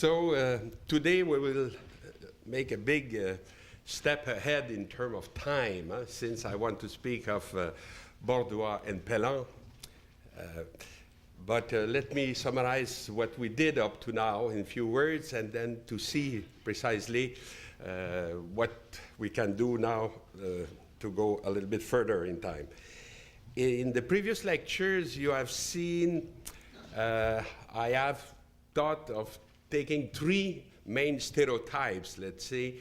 Today we will make a big step ahead in terms of time, since I want to speak of Borduas and Pellan. But let me summarize what we did up to now in a few words, and then to see precisely what we can do now to go a little bit further in time. In the previous lectures, you have seen I have thought of taking three main stereotypes, let's say,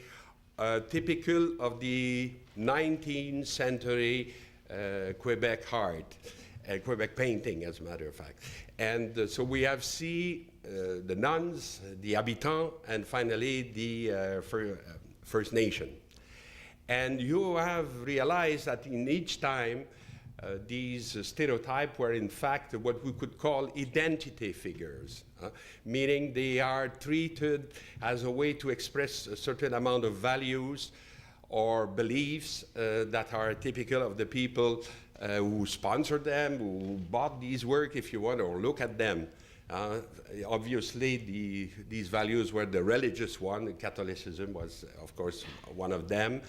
typical of the 19th century Quebec art, Quebec painting, as a matter of fact. And so we have seen the nuns, the habitants, and finally the First Nation. And you have realized that in each time, these stereotypes were in fact what we could call identity figures, meaning they are treated as a way to express a certain amount of values or beliefs that are typical of the people who sponsored them, who bought these works, if you want, or look at them. Obviously, these values were the religious one. Catholicism was, of course, one of them.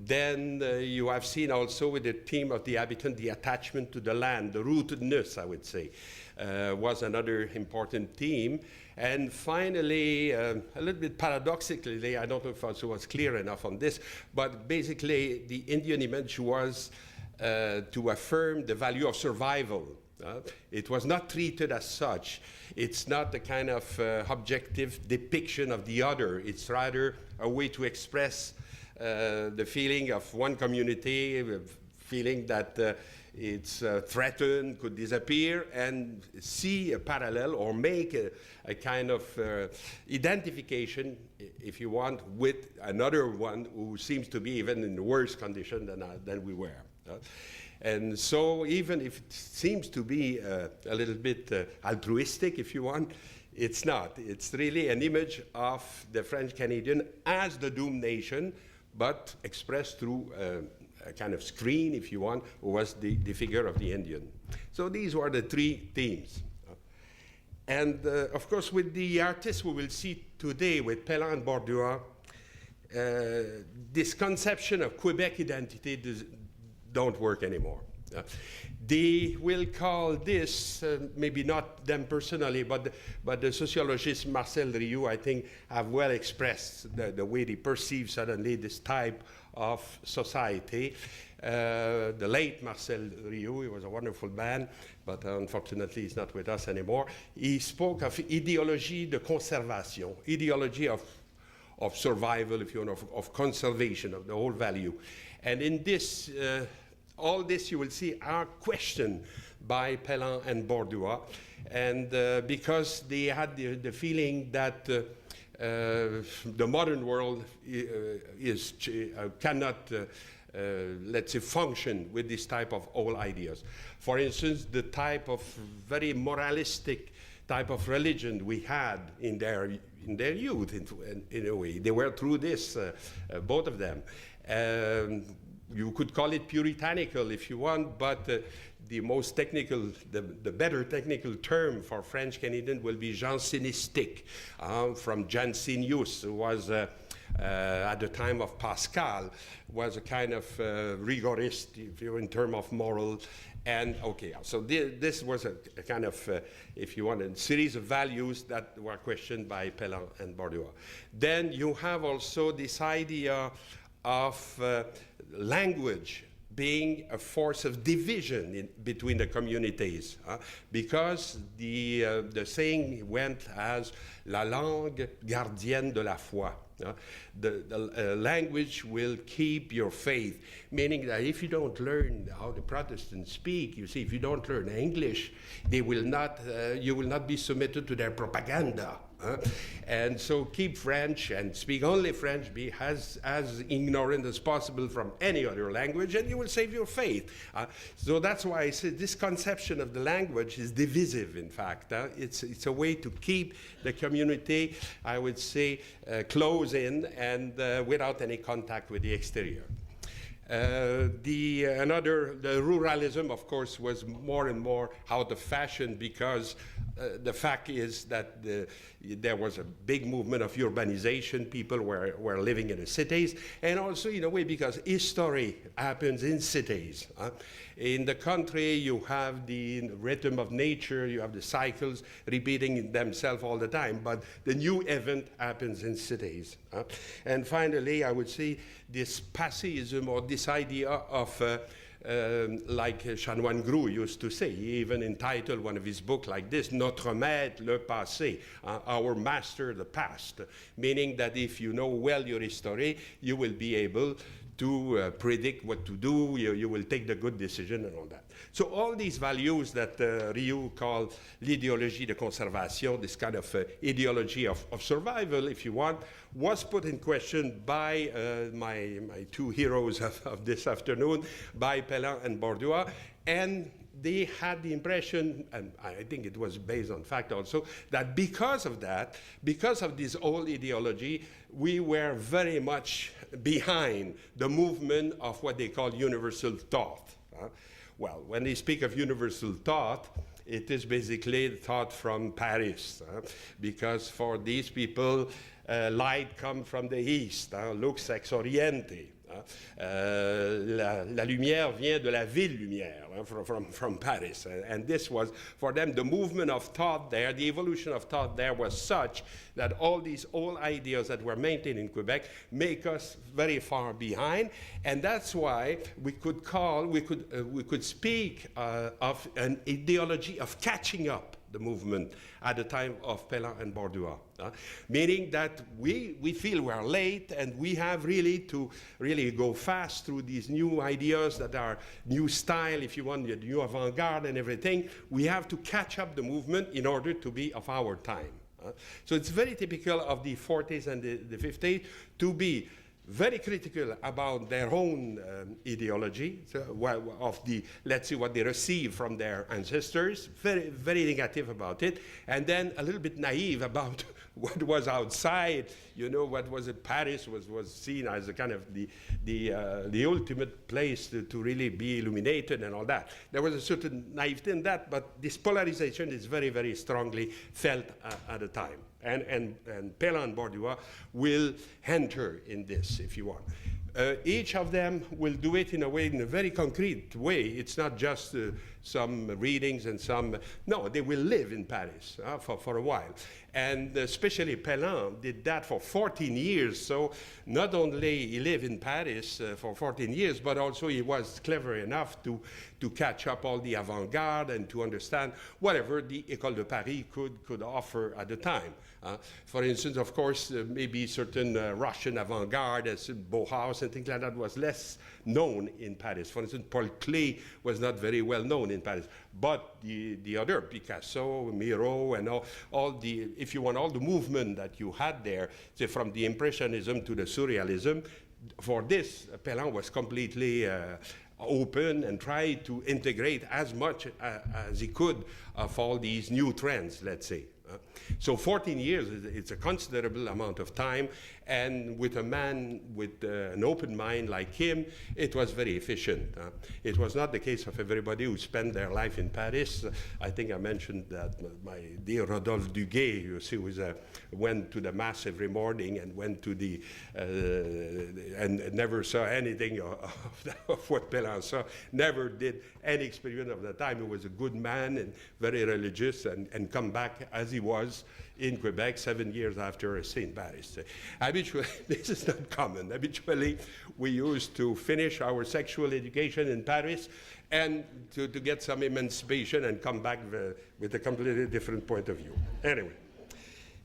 Then you have seen also with the theme of the habitant, the attachment to the land, the rootedness, I would say, was another important theme. And finally, a little bit paradoxically, I don't know if I was clear enough on this, but basically the Indian image was to affirm the value of survival. It was not treated as such. It's not the kind of objective depiction of the other. It's rather a way to express the feeling of one community, feeling that it's threatened, could disappear, and see a parallel or make a kind of identification, if you want, with another one who seems to be even in worse condition than we were. And so even if it seems to be a little bit altruistic, if you want, it's not. It's really an image of the French Canadian as the doomed nation, but expressed through a kind of screen, if you want, who was the figure of the Indian. So these were the three themes. And of course, with the artists we will see today, with Pellan and Borduas, this conception of Quebec identity don't work anymore. They will call this, maybe not them personally, but the sociologist Marcel Rioux, I think, have well expressed the way they perceive suddenly this type of society. The late Marcel Rioux, he was a wonderful man, but unfortunately he's not with us anymore. He spoke of idéologie de conservation, ideology of survival, if you want, of conservation, of the whole value. And in this, all this you will see are questioned by Pellan and Borduas, and because they had the feeling that the modern world cannot, let's say, function with this type of old ideas. For instance, the type of very moralistic type of religion we had in their youth, in a way. They were through this, both of them. You could call it puritanical if you want, but the most technical, the better technical term for French Canadian will be jansenistic, from Jansenius, who was at the time of Pascal, was a kind of rigorist, if you're in terms of moral. And okay, so this was a kind of, if you want, a series of values that were questioned by Pellan and Borduas. Then you have also this idea of language being a force of division between the communities, because the saying went as la langue gardienne de la foi. The language will keep your faith, meaning that if you don't learn how the Protestants speak, you see, if you don't learn English, they will not, you will not be submitted to their propaganda. And so keep French and speak only French, be as ignorant as possible from any other language, and you will save your faith. So that's why I say this conception of the language is divisive, in fact. It's a way to keep the community, I would say, close in and without any contact with the exterior. The ruralism, of course, was more and more out of fashion because the fact is that there was a big movement of urbanization. People were living in the cities, and also in a way because history happens in cities. In the country, you have the rhythm of nature, you have the cycles repeating themselves all the time, but the new event happens in cities. And finally, I would say this passism, or this idea of like Chanoine Groux used to say, he even entitled one of his books like this, Notre Maître, le passé, our master, the past, meaning that if you know well your history, you will be able to predict what to do, you will take the good decision and all that. So all these values that Rioux called l'idéologie de conservation, this kind of ideology of survival, if you want, was put in question by my two heroes of this afternoon, by Pellan and Borduas, and they had the impression, and I think it was based on fact also, that because of that, because of this old ideology, we were very much behind the movement of what they call universal thought. Well, when they speak of universal thought, it is basically thought from Paris, because for these people, light comes from the east, lux ex oriente. La lumière vient de la ville lumière, from Paris. And this was, for them, the movement of thought there, the evolution of thought there was such that all these old ideas that were maintained in Quebec make us very far behind. And that's why we could speak of an ideology of catching up the movement at the time of Pellan and Borduas, meaning that we feel we're late and we have really to go fast through these new ideas that are new style, if you want, the new avant-garde and everything. We have to catch up the movement in order to be of our time. So it's very typical of the 40s and the 50s to be very critical about their own ideology, of the, let's see, what they received from their ancestors, very, very negative about it, and then a little bit naive about what was outside. You know, what was it? Paris was seen as a kind of the ultimate place to really be illuminated and all that. There was a certain naivety in that, but this polarization is very, very strongly felt at the time. And Pellan and Borduas will enter in this, if you want. Each of them will do it in a very concrete way. It's not just some readings and some, no, they will live in Paris for a while. And especially Pellan did that for 14 years. So not only he lived in Paris for 14 years, but also he was clever enough to catch up all the avant-garde and to understand whatever the École de Paris could offer at the time. For instance, of course, maybe certain Russian avant-garde, as Bauhaus and things like that, was less known in Paris. For instance, Paul Klee was not very well known in Paris. But the other, Picasso, Miro, and all the, if you want, all the movement that you had there, say from the Impressionism to the Surrealism, for this, Pellan was completely open and tried to integrate as much as he could of all these new trends, let's say. So 14 years, it's a considerable amount of time, and with a man with an open mind like him, it was very efficient. It was not the case of everybody who spent their life in Paris. I think I mentioned that my dear Rodolphe Duguay, you see, went to the Mass every morning and went to the, and never saw anything of what Pellan saw, never did any experience of the time. He was a good man and very religious, and come back as he was in Quebec 7 years after St. Paris. Habitually, this is not common. Habitually, we used to finish our sexual education in Paris and to get some emancipation and come back with a completely different point of view. Anyway,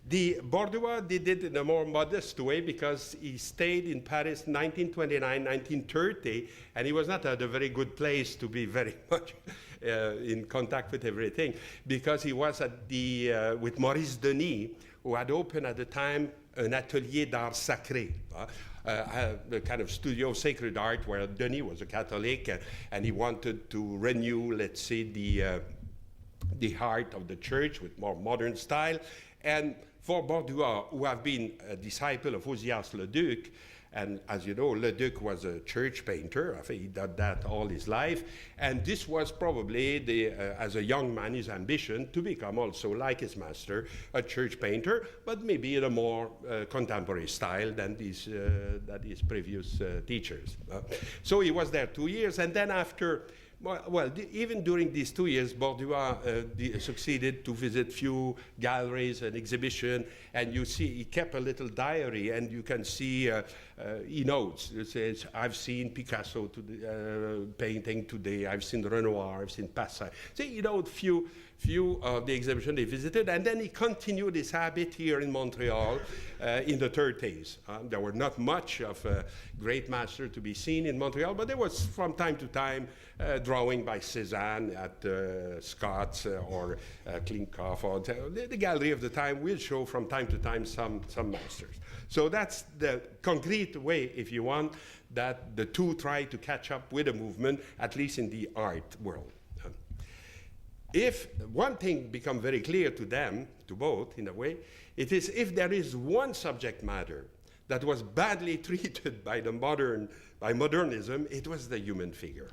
the Borduas did it in a more modest way because he stayed in Paris 1929, 1930, and he was not at a very good place to be very much in contact with everything, because he was at the, with Maurice Denis, who had opened at the time an atelier d'art sacré, a kind of studio of sacred art where Denis was a Catholic, and he wanted to renew, let's say, the heart of the church with more modern style. And for Borduas, who have been a disciple of Ozias-le-Duc, And as you know, Leduc was a church painter. I think he did that all his life. And this was probably, as a young man, his ambition to become also, like his master, a church painter, but maybe in a more contemporary style than his previous teachers. So he was there 2 years, and then after, even during these 2 years, Borduas succeeded to visit few galleries and exhibitions, and you see he kept a little diary, and you can see he notes. It says, "I've seen Picasso painting today. I've seen Renoir. I've seen Pascal." So you know, few of the exhibitions they visited, and then he continued his habit here in Montreal in the 30s. There were not much of a great master to be seen in Montreal, but there was from time to time drawing by Cézanne at Scott's or Klinkoff, or the gallery of the time will show from time to time some masters. So that's the concrete way, if you want, that the two try to catch up with the movement, at least in the art world. If one thing becomes very clear to them, to both in a way, it is if there is one subject matter that was badly treated by modernism, it was the human figure.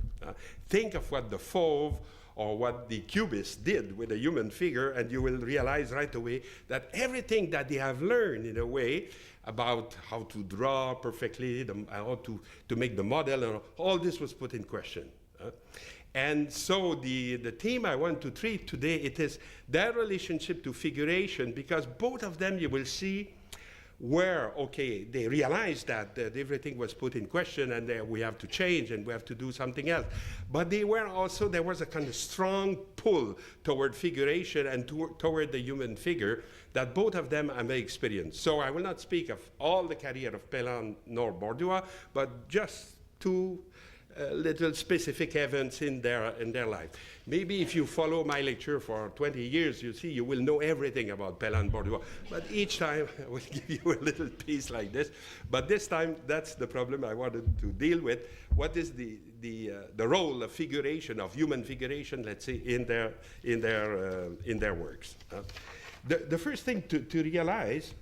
Think of what the Fauve or what the Cubists did with the human figure, and you will realize right away that everything that they have learned in a way about how to draw perfectly, how to make the model, and all this was put in question. And so the theme I want to treat today, it is their relationship to figuration, because both of them you will see where, okay, they realized that everything was put in question and we have to change and we have to do something else. But they were also, there was a kind of strong pull toward figuration and toward the human figure that both of them may experience. So I will not speak of all the career of Pellan nor Borduas, but just two little specific events in their life. Maybe if you follow my lecture for 20 years, you see, you will know everything about Pellan Borduas. But each time I will give you a little piece like this. But this time, that's the problem I wanted to deal with. What is the role of figuration, of human figuration, let's say, in their works? The first thing to realize,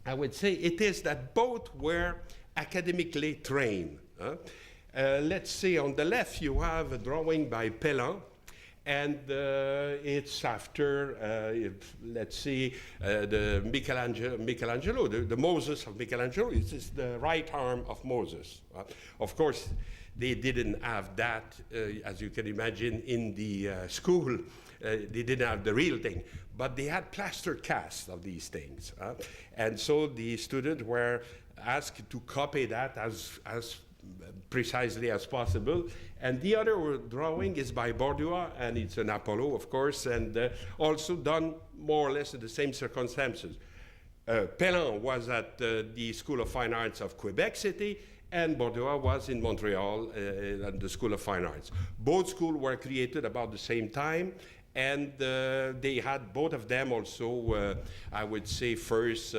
I would say, it is that both were academically trained. Let's say on the left you have a drawing by Pellan, and it's after, let's see, the Michelangelo, the Moses of Michelangelo. It's the right arm of Moses. Of course, they didn't have that, as you can imagine, in the school. They didn't have the real thing, but they had plaster casts of these things. And so the students were asked to copy that as precisely as possible. And the other drawing is by Borduas, and it's an Apollo, of course, and also done more or less in the same circumstances. Pellan was at the School of Fine Arts of Quebec City, and Borduas was in Montreal at the School of Fine Arts. Both schools were created about the same time, and they had both of them also, I would say, first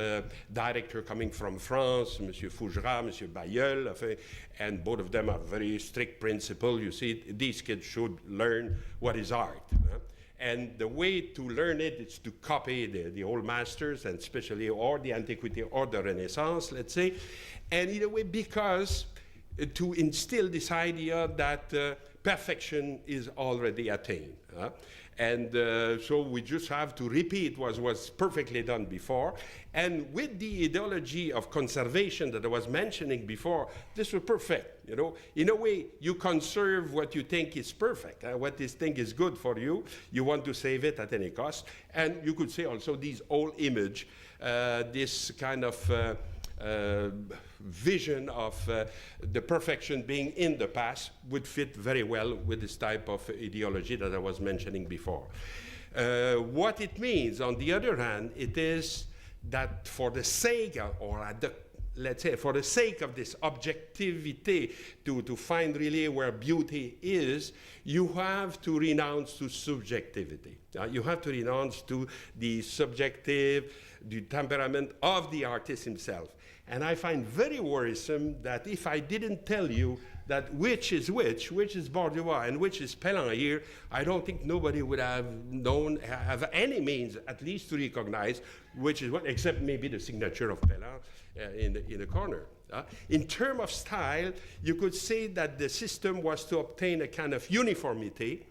director coming from France, Monsieur Fougerat, Monsieur Bayeul, and both of them have very strict principle. You see, these kids should learn what is art. And the way to learn it is to copy the old masters, and especially or the antiquity or the Renaissance, let's say. And in a way, because to instill this idea that perfection is already attained. And so we just have to repeat what was perfectly done before. And with the ideology of conservation that I was mentioning before, this was perfect. You know, in a way, you conserve what you think is perfect, what this thing is good for you. You want to save it at any cost. And you could say also these old image, this kind of vision of the perfection being in the past would fit very well with this type of ideology that I was mentioning before. What it means, on the other hand, it is that for the sake of, or let's say, for the sake of this objectivity, to find really where beauty is, you have to renounce to subjectivity. You have to renounce to the subjective, the temperament of the artist himself. And I find very worrisome that if I didn't tell you that which is Borduas and which is Pellan here, I don't think nobody would have have any means at least to recognize which is what, except maybe the signature of Pellan in the corner. In terms of style, you could say that the system was to obtain a kind of uniformity,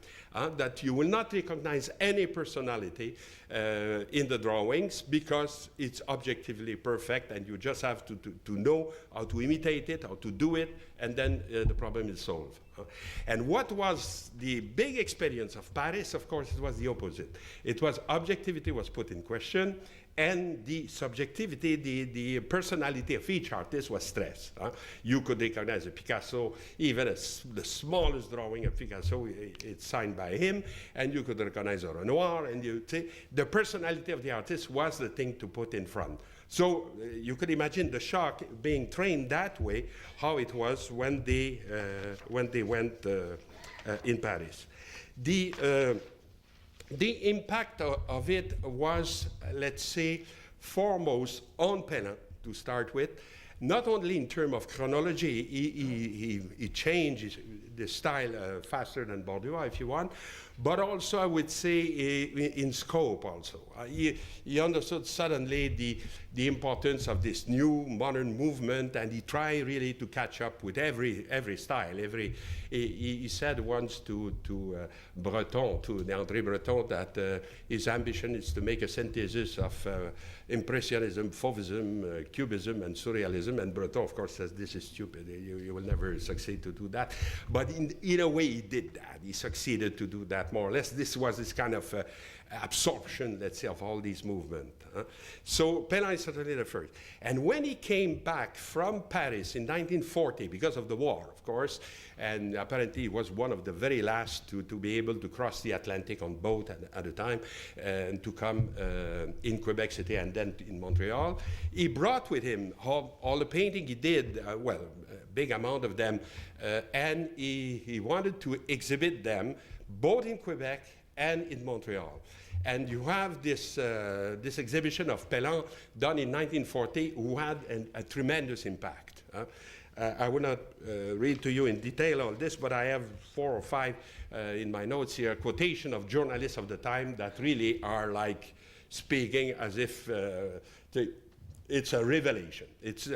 that you will not recognize any personality in the drawings because it's objectively perfect and you just have to know how to imitate it, how to do it, and then the problem is solved. And what was the big experience of Paris? Of course, it was the opposite. It was objectivity was put in question, and the subjectivity, the personality of each artist was stressed. You could recognize a Picasso, even the smallest drawing of Picasso, it's signed by him, and you could recognize a Renoir, and you say the personality of the artist was the thing to put in front. So you could imagine the shock being trained that way, how it was when they went in Paris. The impact of it was, let's say, foremost on Pellan, to start with, not only in terms of chronology, he changed the style faster than Borduas, if you want, but also, I would say, in scope also. He understood suddenly the importance of this new modern movement, and he tried really to catch up with every style. He said once to Breton, to André Breton, that his ambition is to make a synthesis of Impressionism, Fauvism, Cubism, and Surrealism. And Breton, of course, says this is stupid. You will never succeed to do that. But in a way, he did that. He succeeded to do that more or less. This was this kind of absorption, let's say, of all these movements. So Pellan is certainly the first. And when he came back from Paris in 1940, because of the war, of course, and apparently he was one of the very last to be able to cross the Atlantic on boat at a time and to come in Quebec City and then in Montreal, he brought with him all the painting he did, well, a big amount of them, and he wanted to exhibit them both in Quebec and in Montreal. And you have this exhibition of Pellan done in 1940 who had a tremendous impact. I will not read to you in detail all this, but I have 4 or 5 in my notes here, quotation of journalists of the time that really are like speaking as if it's a revelation. It's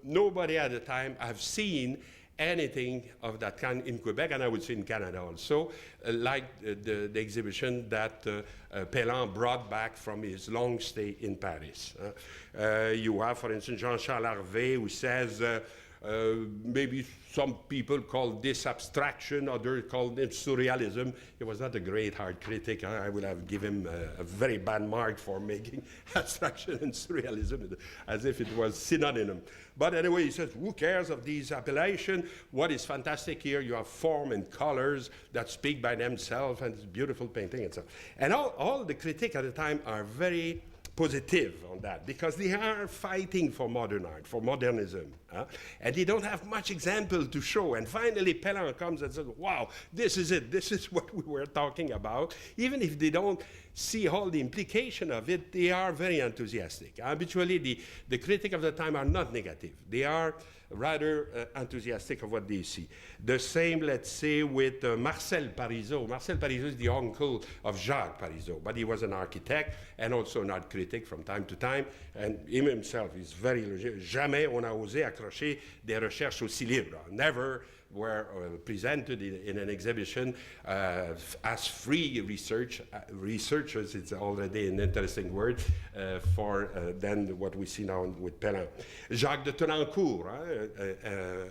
nobody at the time have seen anything of that kind in Quebec, and I would say in Canada also, like the exhibition that Pellan brought back from his long stay in Paris. You have, for instance, Jean-Charles Harvey, who says, maybe some people call this abstraction, others call it surrealism. He was not a great art critic. I would have given him a very bad mark for making abstraction and surrealism as if it was synonym. But anyway, he says, who cares of these appellations? What is fantastic here, you have form and colors that speak by themselves, and it's beautiful painting and so on. And all the critics at the time are very positive on that, because they are fighting for modern art, for modernism, and they don't have much example to show. And finally, Pellan comes and says, wow, this is it, this is what we were talking about. Even if they don't see all the implication of it, they are very enthusiastic. Habitually, the critics of the time are not negative. They are rather enthusiastic of what they see. The same, let's say, with Marcel Parisot. Marcel Parisot is the uncle of Jacques Parisot, but he was an architect and also an art critic from time to time, and him himself is very legit. Jamais on a osé accrocher des recherches aussi libres. Never were presented in an exhibition as free researchers. It's already an interesting word for then what we see now with Pellan. Jacques de Tenancourt,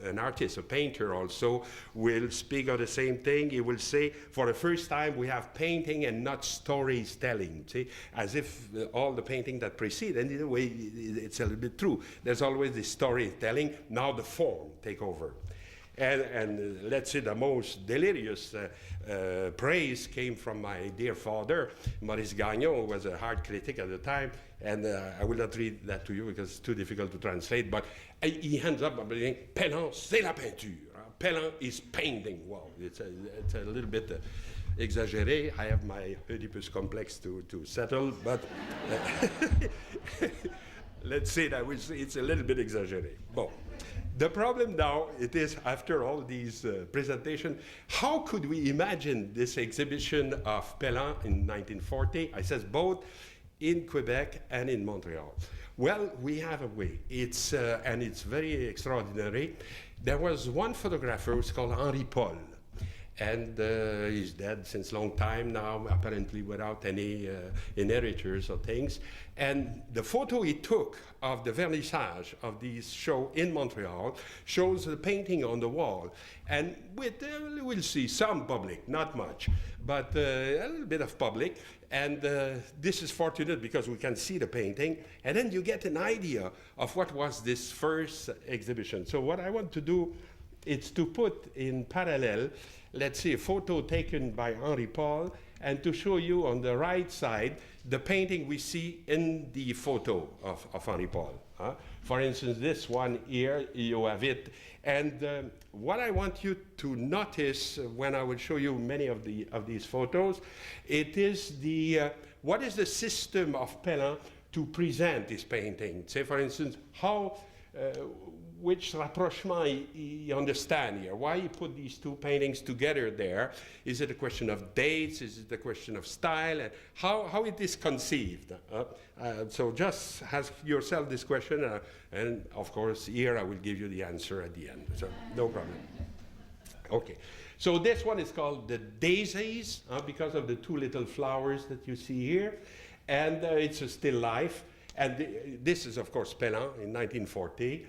an artist, a painter also, will speak of the same thing. He will say, for the first time, we have painting and not stories telling, see? As if all the painting that precede, and in a way, it's a little bit true. There's always the storytelling, now the form take over. And let's say the most delirious praise came from my dear father, Maurice Gagnon, who was a art critic at the time. And I will not read that to you because it's too difficult to translate. But he hands up and saying, Pellan, c'est la peinture. Pellan is painting. Wow, it's a little bit exaggeré. I have my Oedipus complex to settle, but let's say that it's a little bit exaggeré. Bon. The problem now, it is, after all these presentations, how could we imagine this exhibition of Pellan in 1940? I says both in Quebec and in Montreal. Well, we have a way. It's, and it's very extraordinary. There was one photographer who's called Henri Paul. And he's dead since a long time now, apparently without any inheritors or things. And the photo he took of the vernissage of this show in Montreal shows the painting on the wall. And with, we'll see some public, not much, but a little bit of public. And this is fortunate because we can see the painting. And then you get an idea of what was this first exhibition. So what I want to do is to put in parallel, let's see, a photo taken by Henri Paul, and to show you on the right side the painting we see in the photo of Henri Paul. For instance, this one here, you have it. And what I want you to notice when I will show you many of these photos, it is the, what is the system of Pellan to present this painting? Say, for instance, how, which rapprochement he understand here? Why he put these two paintings together there? Is it a question of dates? Is it a question of style? And how it is conceived? So just ask yourself this question, and of course here I will give you the answer at the end. So no problem. Okay. So this one is called the daisies because of the two little flowers that you see here, and it's a still life. And this is, of course, Pellan in 1940,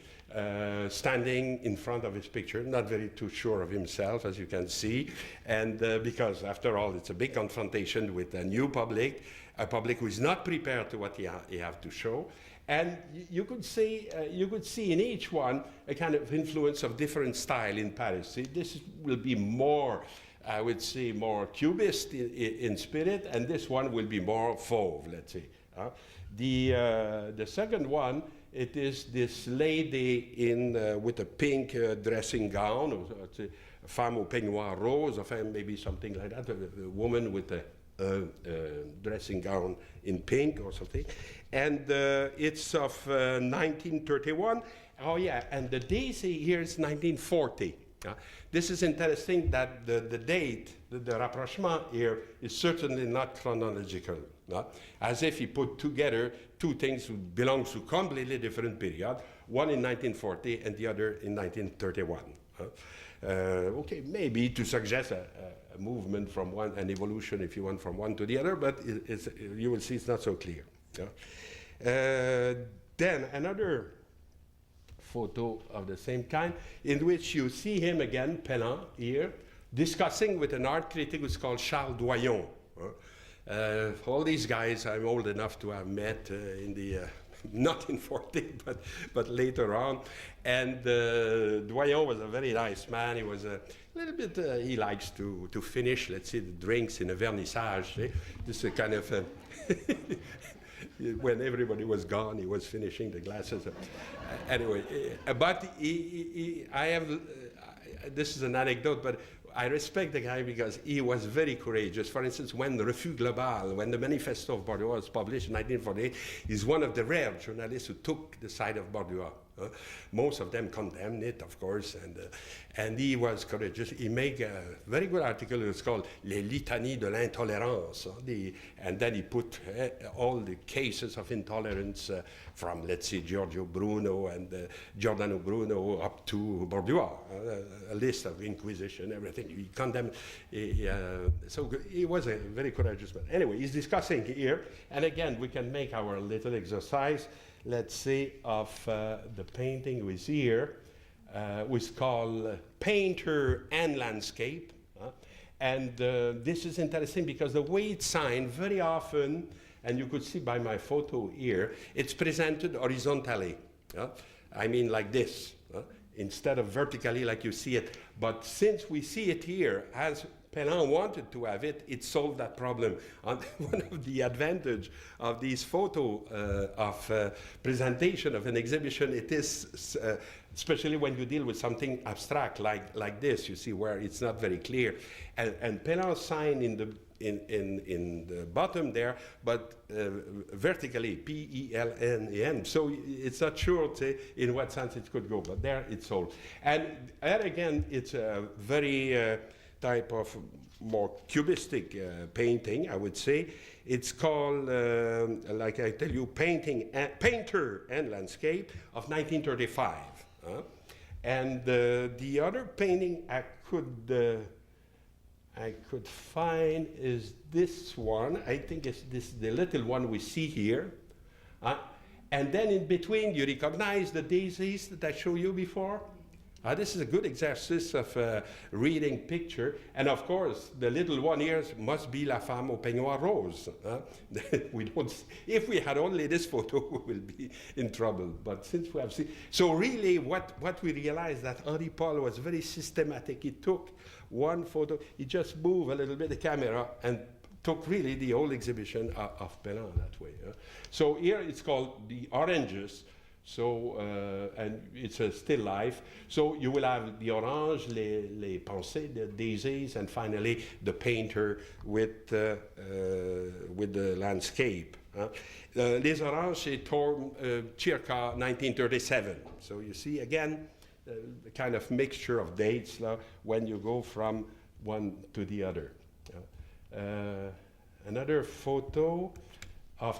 standing in front of his picture, not very too sure of himself, as you can see, and because, after all, it's a big confrontation with a new public, a public who is not prepared to what he have to show. And you could see in each one a kind of influence of different style in Paris. See, this will be more, I would say, more cubist in spirit, and this one will be more fauve, let's say. The second one, it is this lady in with a pink dressing gown, or femme au peignoir rose, or maybe something like that, a woman with a dressing gown in pink or something. And it's of 1931. Oh yeah, and the daisy here is 1940. This is interesting that the date, the rapprochement here is certainly not chronological. As if he put together two things who belong to completely different period, one in 1940 and the other in 1931. Okay, maybe to suggest a movement from one, an evolution, if you want, from one to the other, but you will see it's not so clear. Then another photo of the same kind, in which you see him again, Pellan, here, discussing with an art critic who's called Charles Doyon. All these guys I'm old enough to have met in the, not in 40, but later on. And Doyon was a very nice man. He was a little bit, he likes to finish, let's say, the drinks in a vernissage. This is a kind of, when everybody was gone, he was finishing the glasses. Anyway, but I have, this is an anecdote, but I respect the guy because he was very courageous. For instance, when the Refus Global, when the Manifesto of Borduas was published in 1948, he's one of the rare journalists who took the side of Borduas. Most of them condemned it, of course, and he was courageous. He made a very good article. It's called Les Litanies de l'Intolérance. And then he put all the cases of intolerance from, let's say, Giorgio Bruno and Giordano Bruno up to Borduas, a list of Inquisition, everything. He condemned. So he was a very courageous man. Anyway, he's discussing here, and again, we can make our little exercise, let's say, of the painting we see here, which is called Painter and Landscape. And this is interesting because the way it's signed, very often, and you could see by my photo here, it's presented horizontally. I mean like this, instead of vertically like you see it. But since we see it here, as Pellan wanted to have it, it solved that problem. And one of the advantages of these photo of presentation of an exhibition, it is, especially when you deal with something abstract like this, you see, where it's not very clear. And Pellan signed in the bottom there, but vertically, P-E-L-N-E-N. So it's not sure in what sense it could go, but there it's all. And again, it's a very type of more cubistic painting, I would say. It's called, like I tell you, Painter and Landscape of 1935. And the other painting I could find is this one. I think it's the little one we see here. And then in between, you recognize the daisies that I showed you before? This is a good exercise of reading picture. And of course, the little one here must be La Femme au Peignoir Rose. We don't, if we had only this photo, we will be in trouble. But since we have seen, so really what we realized that Henri Paul was very systematic. He took one photo, he just moved a little bit the camera and took really the whole exhibition of Pellan that way. So here it's called The Oranges. So, and it's a still life. So you will have the orange, les pensées, the daisies, and finally the painter with the landscape. Les oranges, c'est circa 1937. So you see again the kind of mixture of dates when you go from one to the other. Another photo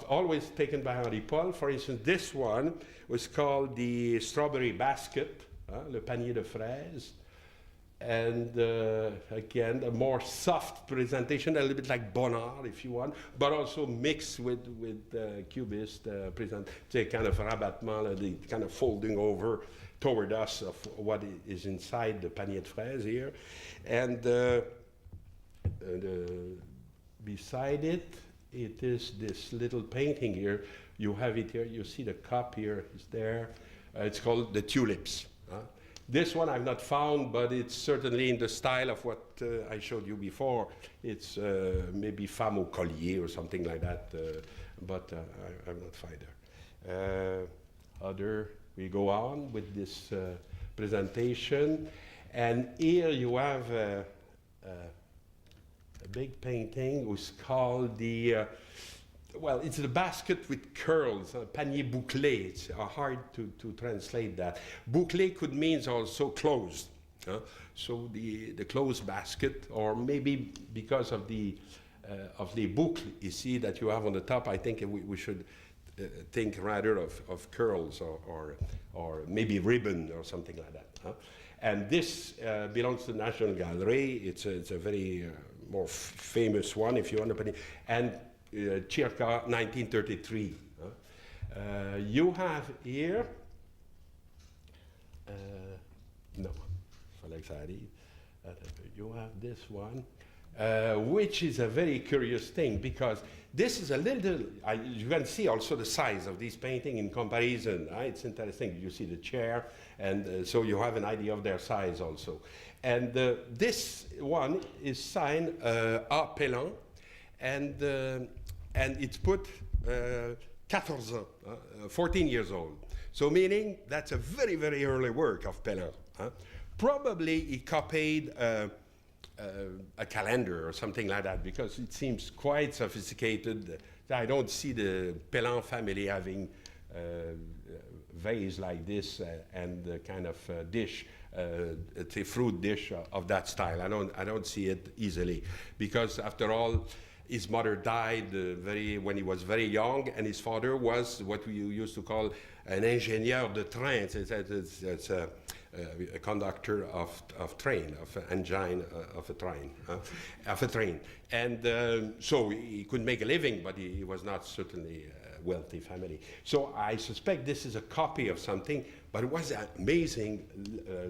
always taken by Henri Paul. For instance, this one was called the Strawberry Basket, le panier de fraises. And again, a more soft presentation, a little bit like Bonnard, if you want, but also mixed with Cubist kind of rabattement, the kind of folding over toward us of what is inside the panier de fraises here. And beside it, it is this little painting here. You have it here. You see the cup here is there. It's called The Tulips. This one I've not found, but it's certainly in the style of what I showed you before. It's maybe Femme au Collier or something like that, but I've not found there. We go on with this presentation. And here you have a big painting was called it's the basket with curls, panier bouclé. It's hard to translate that. Bouclé could mean also closed. So the closed basket, or maybe because of the boucle you see that you have on the top, I think we should think rather of curls or maybe ribbon or something like that. And this belongs to the National Gallery. It's a very more famous one, if you want to put it, and circa 1933. You have here, you have this one, which is a very curious thing, because this is a little, you can see also the size of this painting in comparison. It's interesting. You see the chair, and so you have an idea of their size also. And this one is signed à Pellan, and it's put 14 years old. So meaning that's a very, very early work of Pellan. Probably he copied a calendar or something like that, because it seems quite sophisticated. I don't see the Pellan family having vase like this and the kind of dish, it's a fruit dish of that style. I don't see it easily, because after all, his mother died when he was very young, and his father was what we used to call an ingénieur de train. It's a conductor of train, of an engine of a train. And so he could make a living, but he was not certainly a wealthy family. So I suspect this is a copy of something, but it was amazing.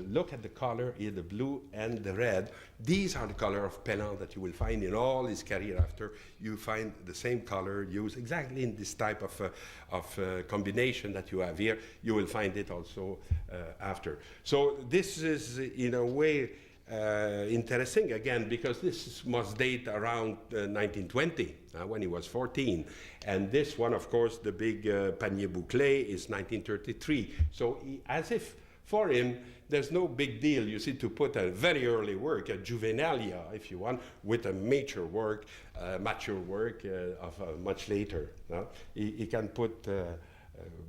Look at the color here, the blue and the red. These are the color of Pellan that you will find in all his career after. You find the same color used exactly in this type of combination that you have here. You will find it also after. So this is, in a way, interesting again, because this must date around 1920, when he was 14. And this one, of course, the big panier bouclé is 1933. So as if for him, there's no big deal, you see, to put a very early work, a juvenalia, if you want, with a mature work of much later. He can put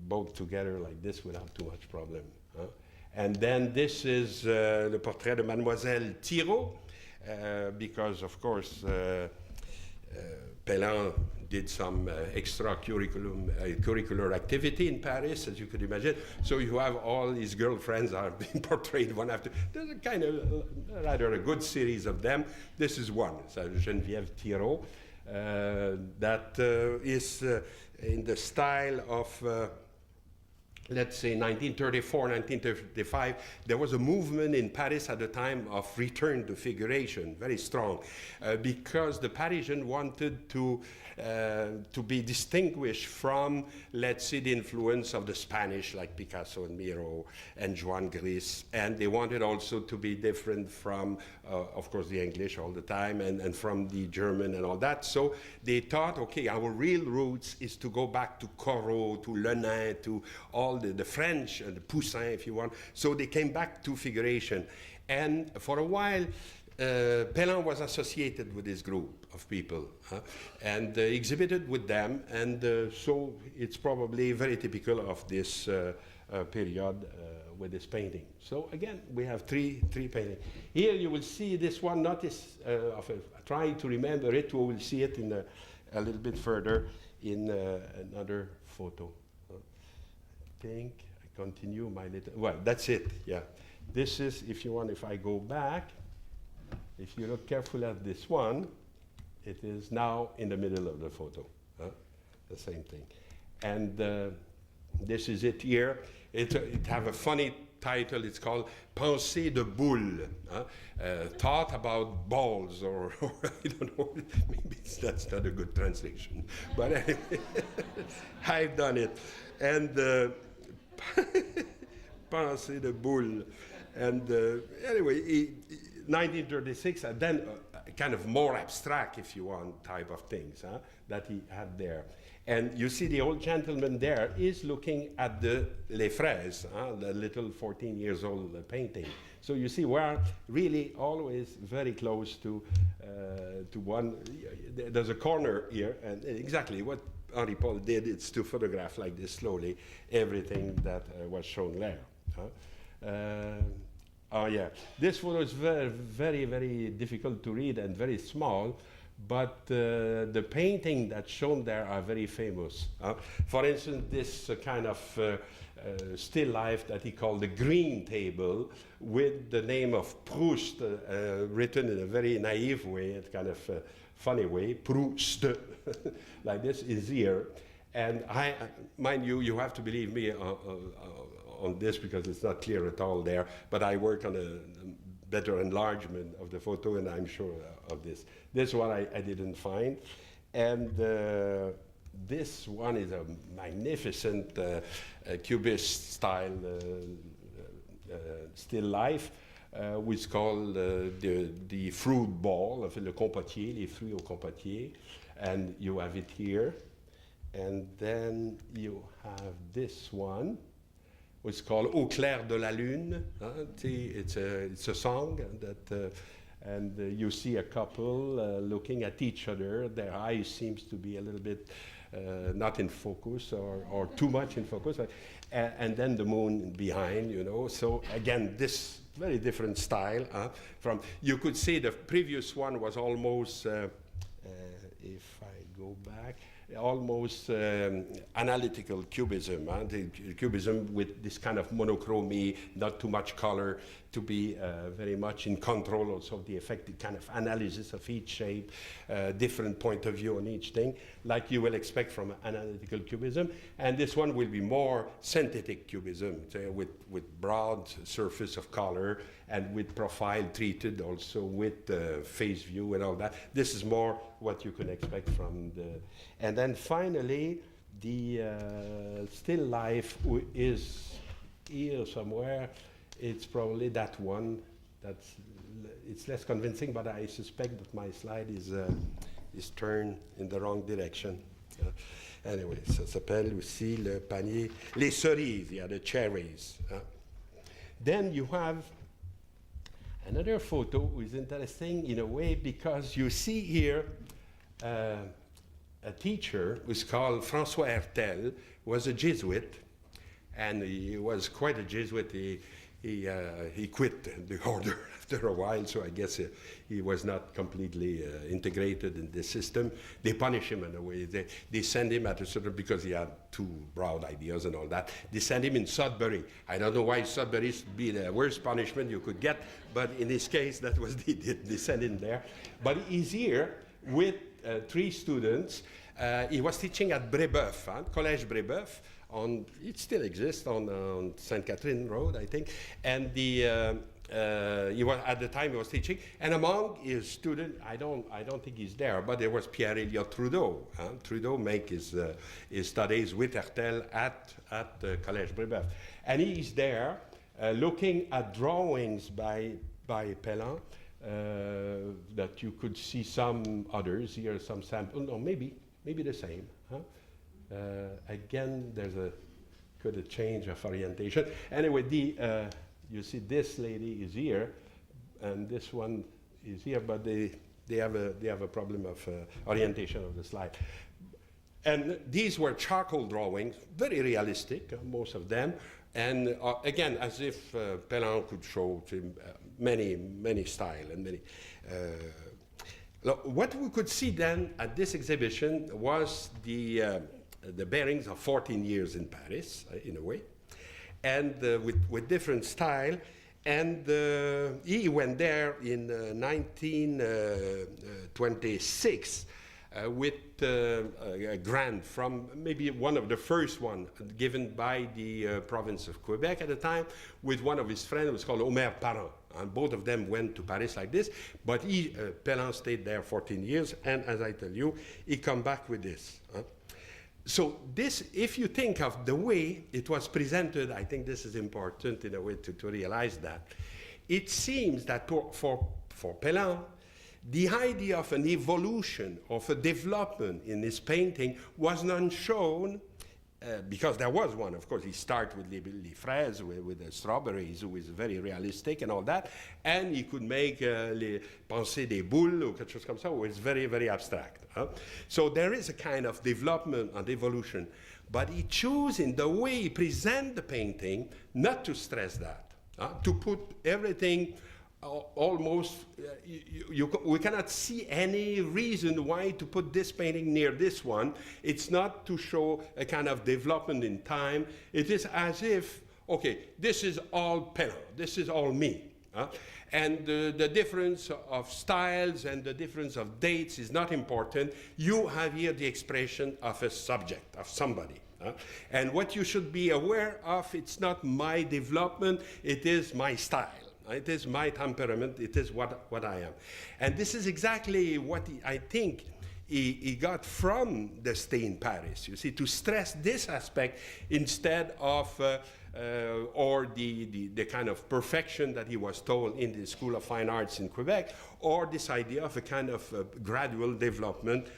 both together like this without too much problem. And then this is the portrait de Mademoiselle Thirault. because, of course, Pellan did some curricular activity in Paris, as you could imagine. So you have all these girlfriends are being portrayed one after. There's a kind of rather a good series of them. This is one, so Geneviève Thiraud, that is in the style of let's say 1934, 1935, there was a movement in Paris at the time of return to figuration, very strong, because the Parisians wanted to be distinguished from, let's say, the influence of the Spanish, like Picasso and Miro and Joan Gris, and they wanted also to be different from, of course, the English all the time, and from the German and all that. So they thought, okay, our real roots is to go back to Corot, to Lenain, to all the French, and the Poussin, if you want. So they came back to figuration. And for a while, Pellan was associated with this group of people and exhibited with them. And so it's probably very typical of this period with this painting. So again, we have three paintings. Here you will see this one. Notice, trying to remember it, we will see it in a little bit further in another photo. I continue my little, well, that's it, yeah. This is, if you want, if I go back, if you look carefully at this one, it is now in the middle of the photo, the same thing. And this is it here. It have a funny title, it's called Pensée de boule, thought about balls, or I don't know, maybe that's not a good translation, but anyway, I've done it. And Pensée de boule. And anyway, 1936, and then kind of more abstract, if you want, type of things that he had there. And you see the old gentleman there is looking at the Les Fraises, the little 14 years old painting. So you see we're really always very close to one. There's a corner here, and exactly what Henri Paul did is to photograph like this slowly everything that was shown there. Oh yeah, this photo is very, very, very difficult to read and very small, but the painting that's shown there are very famous. For instance, this kind of still life that he called the green table with the name of Proust written in a very naive way, a kind of funny way, Proust, like this is here. And mind you, you have to believe me on this because it's not clear at all there, but I work on a better enlargement of the photo, and I'm sure of this. This one I didn't find. And this one is a magnificent cubist style still life, which is called the fruit ball, le compotier, les fruits au compotier, and you have it here. And then you have this one, which is called Au clair de la lune. It's a song that, and you see a couple looking at each other. Their eyes seems to be a little bit not in focus or too much in focus. And then the moon behind, you know. So again, this very different style from, you could see the previous one was almost, if I go back, almost analytical cubism, the cubism with this kind of monochromy, not too much color, to be very much in control also of the effective kind of analysis of each shape, different point of view on each thing, like you will expect from analytical cubism. And this one will be more synthetic cubism, with broad surface of color and with profile treated also with phase view and all that. This is more what you can expect from the... And then finally, the still life is here somewhere. It's probably that one. It's less convincing, but I suspect that my slide is turned in the wrong direction. Anyway, ça s'appelle aussi le panier, les cerises, yeah, the cherries. Then you have another photo which is interesting in a way because you see here a teacher who's called François Hertel, was a Jesuit, and he was quite a Jesuit. he quit the order after a while, so I guess he was not completely integrated in the system. They punish him in a way. They send him at a certain, because he had too broad ideas and all that. They send him in Sudbury. I don't know why Sudbury should be the worst punishment you could get, but in this case, that was they sent him there. But he's here with 3 students. He was teaching at Brébeuf, Collège Brébeuf. It still exists on Sainte Catherine Road, I think. And he was, at the time he was teaching, and among his students, I don't think he's there, but there was Pierre-Éliott Trudeau. Trudeau make his studies with Hertel at Collège Brébeuf, and he's there looking at drawings by Pellan. That you could see some others here, some sample. No, maybe the same. Huh? Again, there's a change of orientation. Anyway, you see this lady is here, and this one is here, but they have a problem of orientation of the slide. And these were charcoal drawings, very realistic, most of them. And again, as if Pellan could show many styles and many. What we could see then at this exhibition was the bearings of 14 years in Paris, in a way, and with different style. And he went there in 1926 with a grant from maybe one of the first one given by the province of Quebec at the time, with one of his friends who was called Omer Parent. And both of them went to Paris like this, but Pellan stayed there 14 years, and as I tell you, he come back with this. So this, if you think of the way it was presented, I think this is important in a way to realize that. It seems that for Pellan, the idea of an evolution, of a development in his painting was not shown, because there was one, of course. He started with les fraises, with the strawberries, who is very realistic and all that, and he could make les pensées des boules, or quelque chose comme ça, which is very, very abstract. So there is a kind of development and evolution, but he chose in the way he present the painting not to stress that, to put everything almost, we cannot see any reason why to put this painting near this one. It's not to show a kind of development in time. It is as if, okay, this is all Pellan, this is all me. And the difference of styles and the difference of dates is not important. You have here the expression of a subject, of somebody. And what you should be aware of, it's not my development, it is my style. It is my temperament, it is what I am. And this is exactly what I think he got from the stay in Paris, you see, to stress this aspect instead of, or the kind of perfection that he was told in the School of Fine Arts in Quebec, or this idea of a kind of gradual development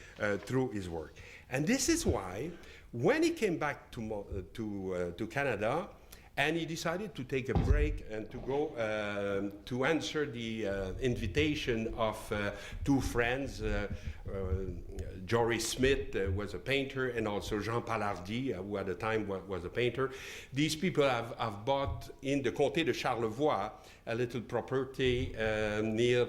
through his work. And this is why, when he came back to Canada, and he decided to take a break and to go to answer the invitation of 2 friends. Jory Smith was a painter, and also Jean Palardy, who at the time was a painter. These people have bought in the Comté de Charlevoix a little property near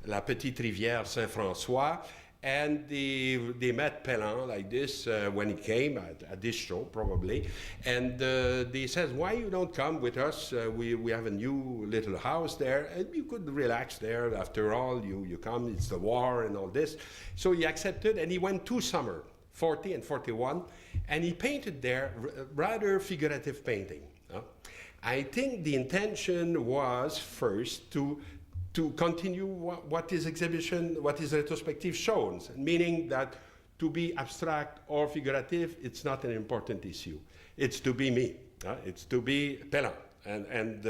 la Petite Rivière Saint-François. And they met Pellan like this when he came at this show, probably. And they said, why you don't come with us? We have a new little house there, and you could relax there. After all, you come, it's the war and all this. So he accepted, and he went 2 summers, 40 and 41, and he painted there rather figurative painting. I think the intention was first to continue what his exhibition, what his retrospective shows, meaning that to be abstract or figurative, it's not an important issue. It's to be me. It's to be Pellan. And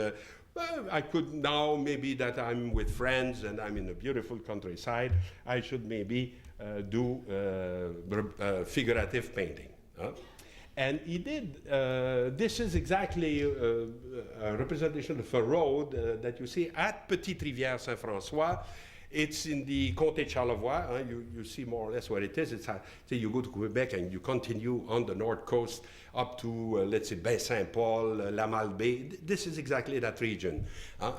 well, I could now, maybe that I'm with friends and I'm in a beautiful countryside, I should maybe do figurative painting. And he did, this is exactly a representation of a road that you see at Petite Rivière Saint-François. It's in the Comté de Charlevoix. You see more or less where it is. It's say you go to Quebec and you continue on the north coast up to, let's say, Baie-Saint-Paul, La Malbaie. This is exactly that region.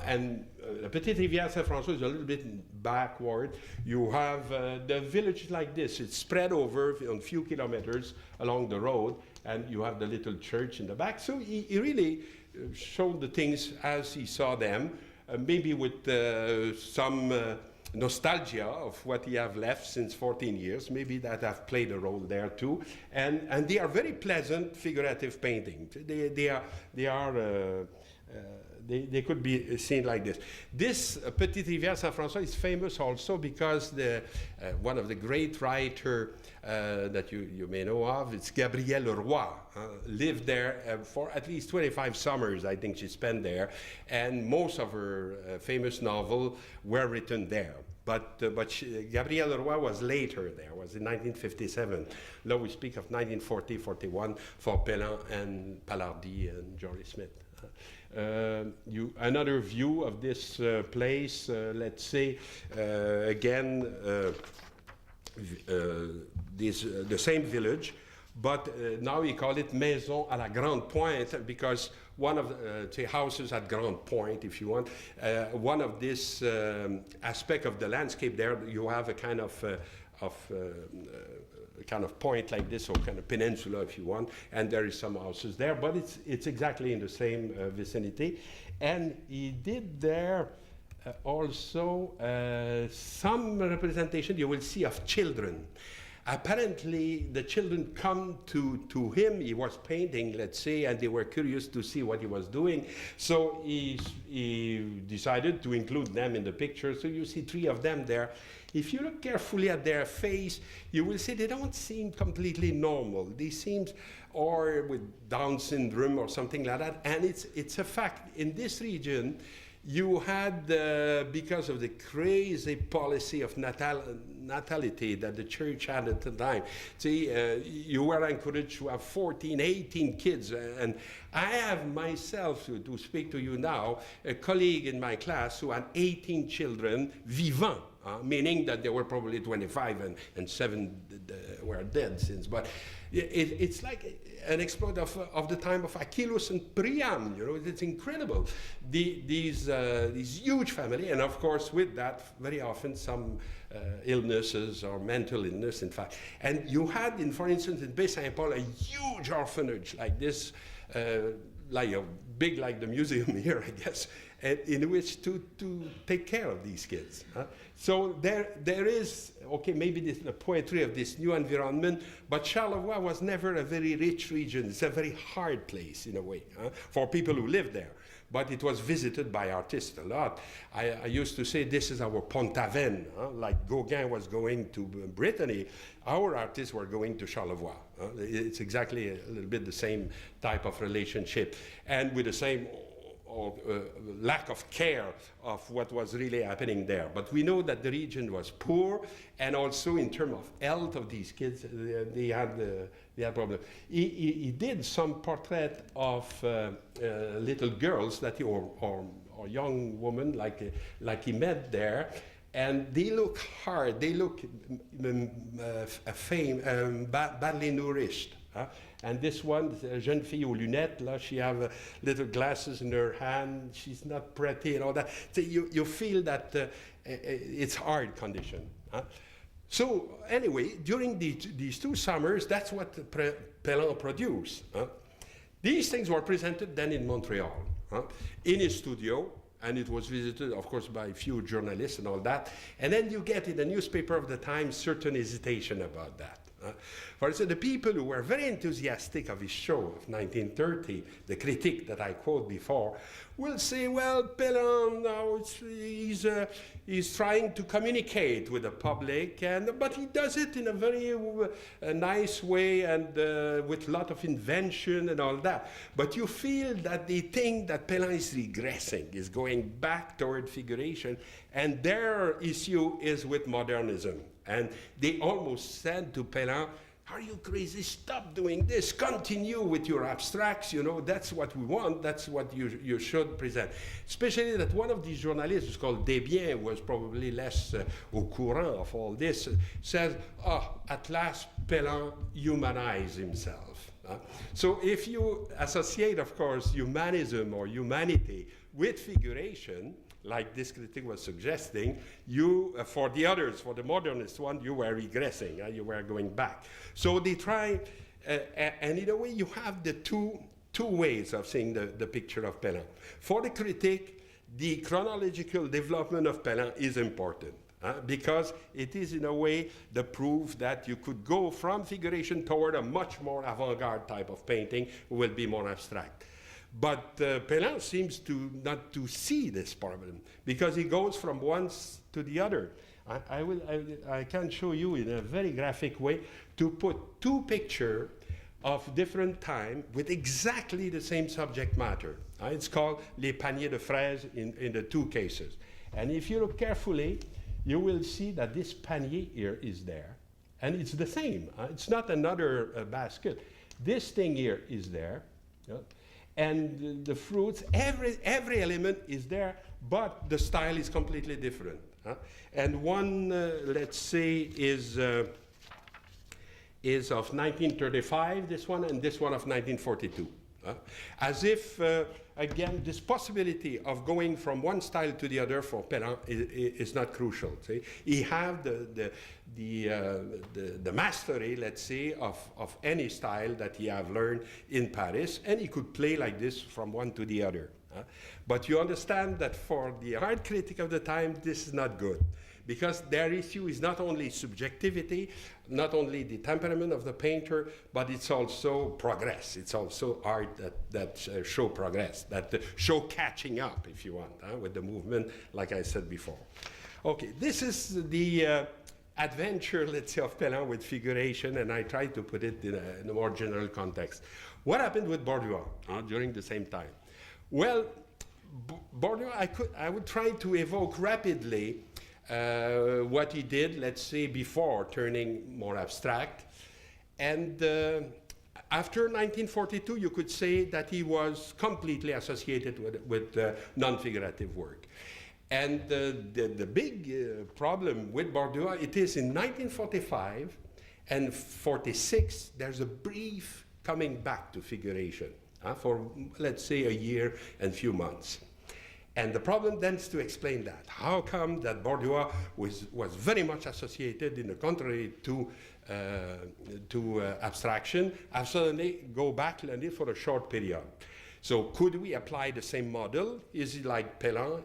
And La Petite Rivière Saint-François is a little bit backward. You have the village like this. It's spread over on a few kilometers along the road, and you have the little church in the back. So he really showed the things as he saw them, maybe with some nostalgia of what he have left since 14 years. Maybe that have played a role there too. And they are very pleasant figurative paintings. They could be seen like this. This Petite Rivière Saint-François is famous also because one of the great writers that you may know of, it's Gabrielle Leroy, lived there for at least 25 summers, I think she spent there, and most of her famous novels were written there. But Gabrielle Leroy was later there, was in 1957. Now we speak of 1940-41 for Pellan and Palardy and Jory Smith. Another view of this place, let's say, again, the same village, but now we call it Maison à la Grande Pointe because one of the houses at Grande Pointe, if you want, one of this aspect of the landscape there, you have a kind of point like this, or kind of peninsula, if you want, and there is some houses there, but it's exactly in the same vicinity. And he did there also some representation you will see of children. Apparently, the children come to him. He was painting, let's say, and they were curious to see what he was doing. So he decided to include them in the picture. So you see 3 of them there. If you look carefully at their face, you will see they don't seem completely normal. They seem, or with Down syndrome or something like that. And it's a fact. In this region, you had, because of the crazy policy of natality that the church had at the time, see, you were encouraged to have 14, 18 kids. And I have myself, to speak to you now, a colleague in my class who had 18 children vivants, meaning that there were probably 25 and 7 were dead since. But it's like an exploit of the time of Achilles and Priam. You know, it's incredible. These huge family, and of course with that, very often some illnesses or mental illness, in fact. And you had, for instance, in Baie-Saint-Paul, a huge orphanage like this, big like the museum here, I guess, in which to take care of these kids. So there is, okay, maybe the poetry of this new environment, but Charlevoix was never a very rich region. It's a very hard place in a way for people who live there. But it was visited by artists a lot. I used to say this is our Pont-Aven, like Gauguin was going to Brittany, our artists were going to Charlevoix. It's exactly a little bit the same type of relationship, and with the same lack of care of what was really happening there. But we know that the region was poor, and also in terms of health of these kids, they had problems. He did some portrait of little girls that or young women like he met there, and they look hard. They look badly nourished. And this one, a jeune fille aux lunettes, là, she have little glasses in her hand. She's not pretty and all that. So you feel that it's hard condition. So anyway, during these 2 summers, that's what Pellan produced. These things were presented then in Montreal, in his studio, and it was visited, of course, by a few journalists and all that. And then you get in the newspaper of the time certain hesitation about that. For instance, the people who were very enthusiastic of his show of 1930, the critique that I quote before, will say, well, Pellan now he's trying to communicate with the public, but he does it in a very nice way and with a lot of invention and all that. But you feel that they think that Pellan is regressing, is going back toward figuration, and their issue is with modernism. And they almost said to Pellan, Are you crazy? Stop doing this. Continue with your abstracts. You know, that's what we want. That's what you should present. Especially that one of these journalists, called Desbiens, was probably less au courant of all this, says, oh, at last, Pellan humanized himself. So if you associate, of course, humanism or humanity with figuration, like this critic was suggesting, you, for the others, for the modernist one, you were regressing, you were going back. So they try, and in a way you have the two ways of seeing the picture of Pellan. For the critic, the chronological development of Pellan is important, because it is in a way the proof that you could go from figuration toward a much more avant-garde type of painting, will be more abstract. But Pellan seems not to see this problem, because he goes from one to the other. I can show you in a very graphic way to put two pictures of different time with exactly the same subject matter. It's called les paniers de fraises in the two cases. And if you look carefully, you will see that this panier here is there, and it's the same. It's not another basket. This thing here is there. And the fruits, every element is there, but the style is completely different. And one, let's say, is of 1935, this one, and this one of 1942. As if, again, this possibility of going from one style to the other for Pellan is not crucial. See? He have the mastery, let's say, of any style that he have learned in Paris, and he could play like this from one to the other. But you understand that for the art critic of the time, this is not good, because their issue is not only subjectivity, not only the temperament of the painter, but it's also progress. It's also art that show progress, that show catching up, if you want, with the movement, like I said before. Okay, this is the adventure, let's say, of Pellan with figuration, and I try to put it in a more general context. What happened with Borduas during the same time? Well, Borduas, I would try to evoke rapidly what he did, let's say, before turning more abstract. And after 1942, you could say that he was completely associated with non-figurative work. And the big problem with Borduas, it is in 1945 and 46, there's a brief coming back to figuration for, let's say, a year and few months. And the problem then is to explain that. How come that Borduas was very much associated, in the contrary to abstraction, and suddenly go back only for a short period? So could we apply the same model? Is it like Pellan,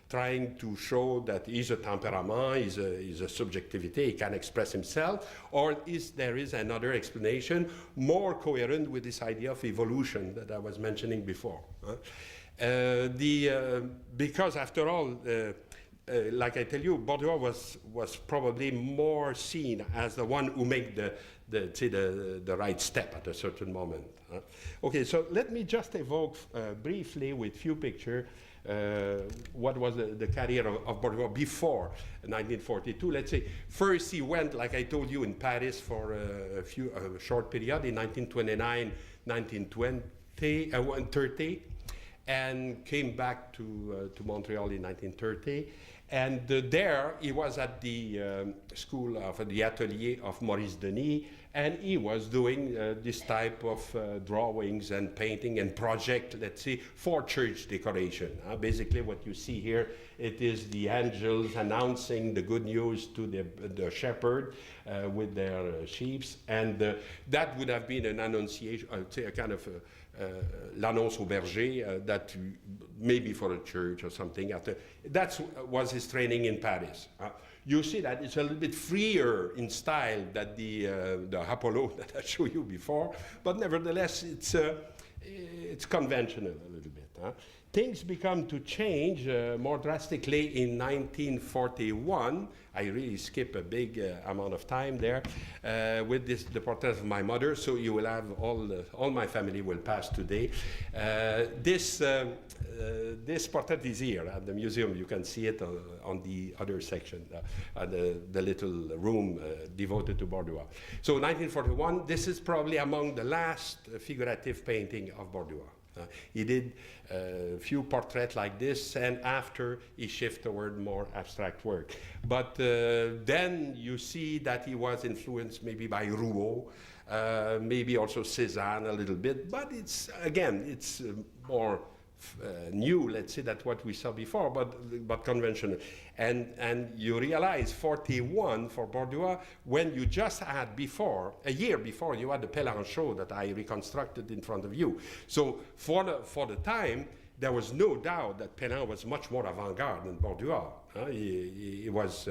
trying to show that he's a temperament, he's a subjectivity, he can express himself, or there is another explanation more coherent with this idea of evolution that I was mentioning before? Because after all, like I tell you, Borduas was probably more seen as the one who made the right step at a certain moment. Okay, so let me just evoke briefly with few pictures what was the career of Borduas before 1942. Let's say first he went, like I told you, in Paris for a short period in 1929, 1930, and came back to Montreal in 1930. And there he was at the school of the atelier of Maurice Denis, and he was doing this type of drawings and painting and project, let's say, for church decoration. Basically what you see here, it is the angels announcing the good news to the shepherd with their sheep, and that would have been an annunciation, a kind of l'annonce au berger, that maybe for a church or something. That was his training in Paris. You see that it's a little bit freer in style than the Apollo that I showed you before, but nevertheless it's conventional a little bit. Things become to change more drastically in 1941. I really skip a big amount of time there with the portrait of my mother. So you will have all my family will pass today. This portrait is here at the museum. You can see it on the other section, the little room devoted to Borduas. So 1941. This is probably among the last figurative painting of Borduas. He did a few portraits like this, and after he shifted toward more abstract work. But then you see that he was influenced maybe by Rouault, maybe also Cézanne a little bit, but it's, again, it's more new, let's say, than what we saw before, but conventional. And you realize 41 for Borduas, when you just had before, a year before, you had the Pellan show that I reconstructed in front of you. So for the time, there was no doubt that Pellan was much more avant-garde than Borduas. He was,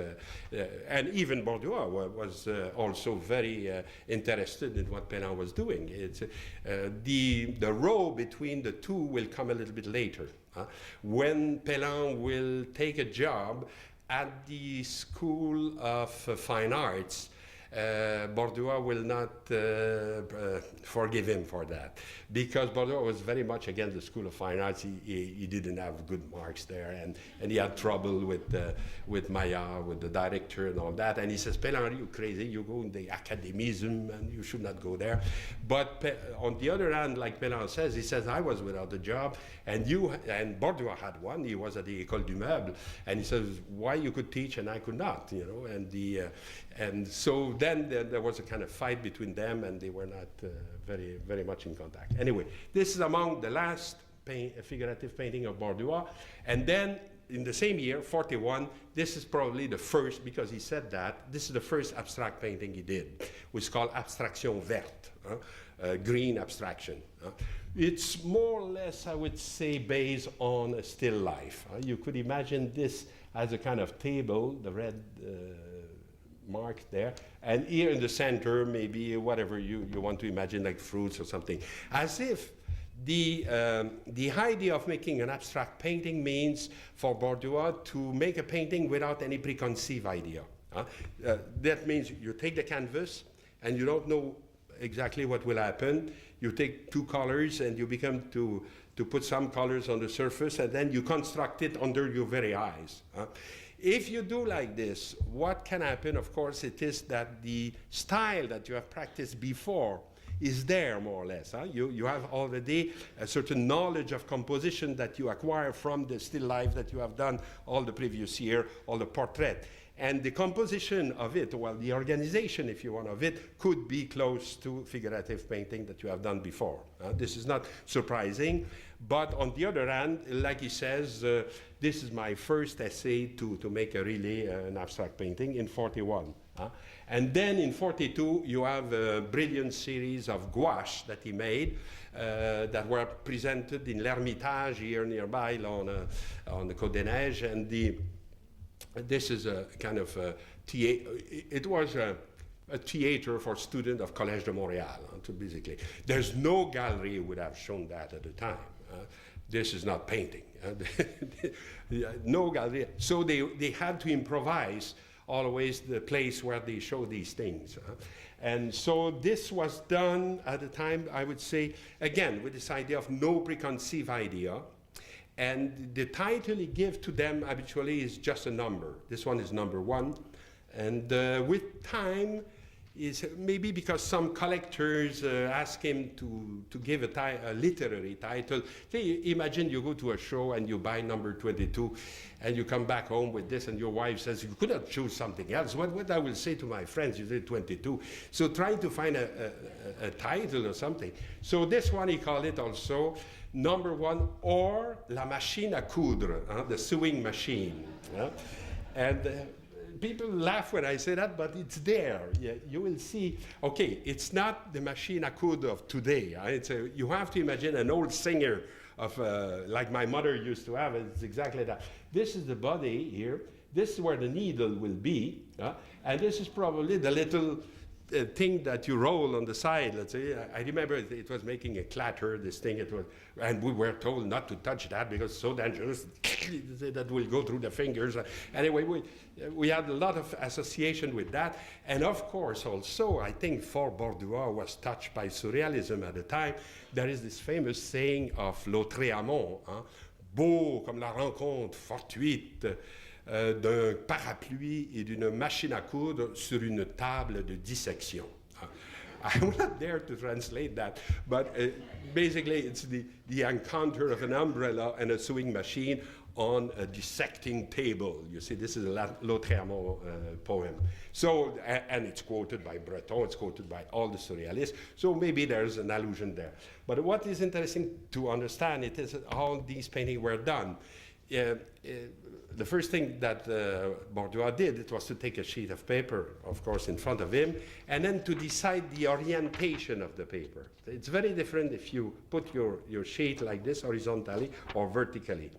and even Borduas was also very interested in what Pellan was doing. It's, the row between the two will come a little bit later. When Pellan will take a job at the School of Fine Arts, Borduas will not forgive him for that, because Borduas was very much against the School of Fine Arts. He didn't have good marks there, and he had trouble with Maillard, with the director and all that. And he says, Pellan, are you crazy? You go in the academism and you should not go there. But on the other hand, like Pellan says, he says, I was without a job, and Borduas had one. He was at the École du Meuble, and he says, why you could teach and I could not, you know? And so then there was a kind of fight between them, and they were not very, very much in contact. Anyway, this is among the last figurative painting of Borduas. And then in the same year, 41, this is probably the first, because he said that, this is the first abstract painting he did, which is called Abstraction Verte, green abstraction. It's more or less, I would say, based on a still life. You could imagine this as a kind of table, the red mark there, and here in the center, maybe whatever you want to imagine, like fruits or something. As if the idea of making an abstract painting means for Borduas to make a painting without any preconceived idea. That means you take the canvas and you don't know exactly what will happen. You take two colors and you become to put some colors on the surface, and then you construct it under your very eyes. If you do like this, what can happen, of course, it is that the style that you have practiced before is there, more or less. You have already a certain knowledge of composition that you acquire from the still life that you have done all the previous year, all the portrait. And the composition of it, well, the organization, if you want, of it, could be close to figurative painting that you have done before. This is not surprising. But on the other hand, like he says, this is my first essay to make a really an abstract painting in 41. And then in 42, you have a brilliant series of gouache that he made that were presented in l'Hermitage here nearby on the Côte des Neiges. And this is a kind of it was a theater for students of Collège de Montréal, basically. There's no gallery would have shown that at the time. This is not painting. No gallery. So they had to improvise always the place where they show these things. And so this was done at the time, I would say, again, with this idea of no preconceived idea. And the title he gives to them habitually is just a number. This one is number 1. And with time, is maybe because some collectors ask him to give a literary title. Imagine you go to a show and you buy number 22 and you come back home with this and your wife says, you could not choose something else. What I will say to my friends, you did 22. So trying to find a title or something. So this one he called it also number 1, or la machine à coudre, the sewing machine. And people laugh when I say that, but it's there. You will see, okay, it's not the machine à coudre of today. You have to imagine an old singer of, like my mother used to have, it's exactly that. This is the body here. This is where the needle will be. And this is probably the little thing that you roll on the side, let's say. I remember it was making a clatter, this thing, and we were told not to touch that because it's so dangerous, that will go through the fingers. Anyway, we had a lot of association with that. And of course, also, I think for Borduas was touched by surrealism at the time. There is this famous saying of autrement, hein, beau comme la rencontre fortuite d'un parapluie et d'une machine à coudre sur une table de dissection. I'm not there to translate that, but basically it's the encounter of an umbrella and a sewing machine on a dissecting table. You see, this is a l'autrement poem. So, and it's quoted by Breton, it's quoted by all the surrealists, so maybe there's an allusion there. But what is interesting to understand it is how these paintings were done. The first thing that Borduas did, it was to take a sheet of paper, of course, in front of him, and then to decide the orientation of the paper. It's very different if you put your sheet like this, horizontally or vertically.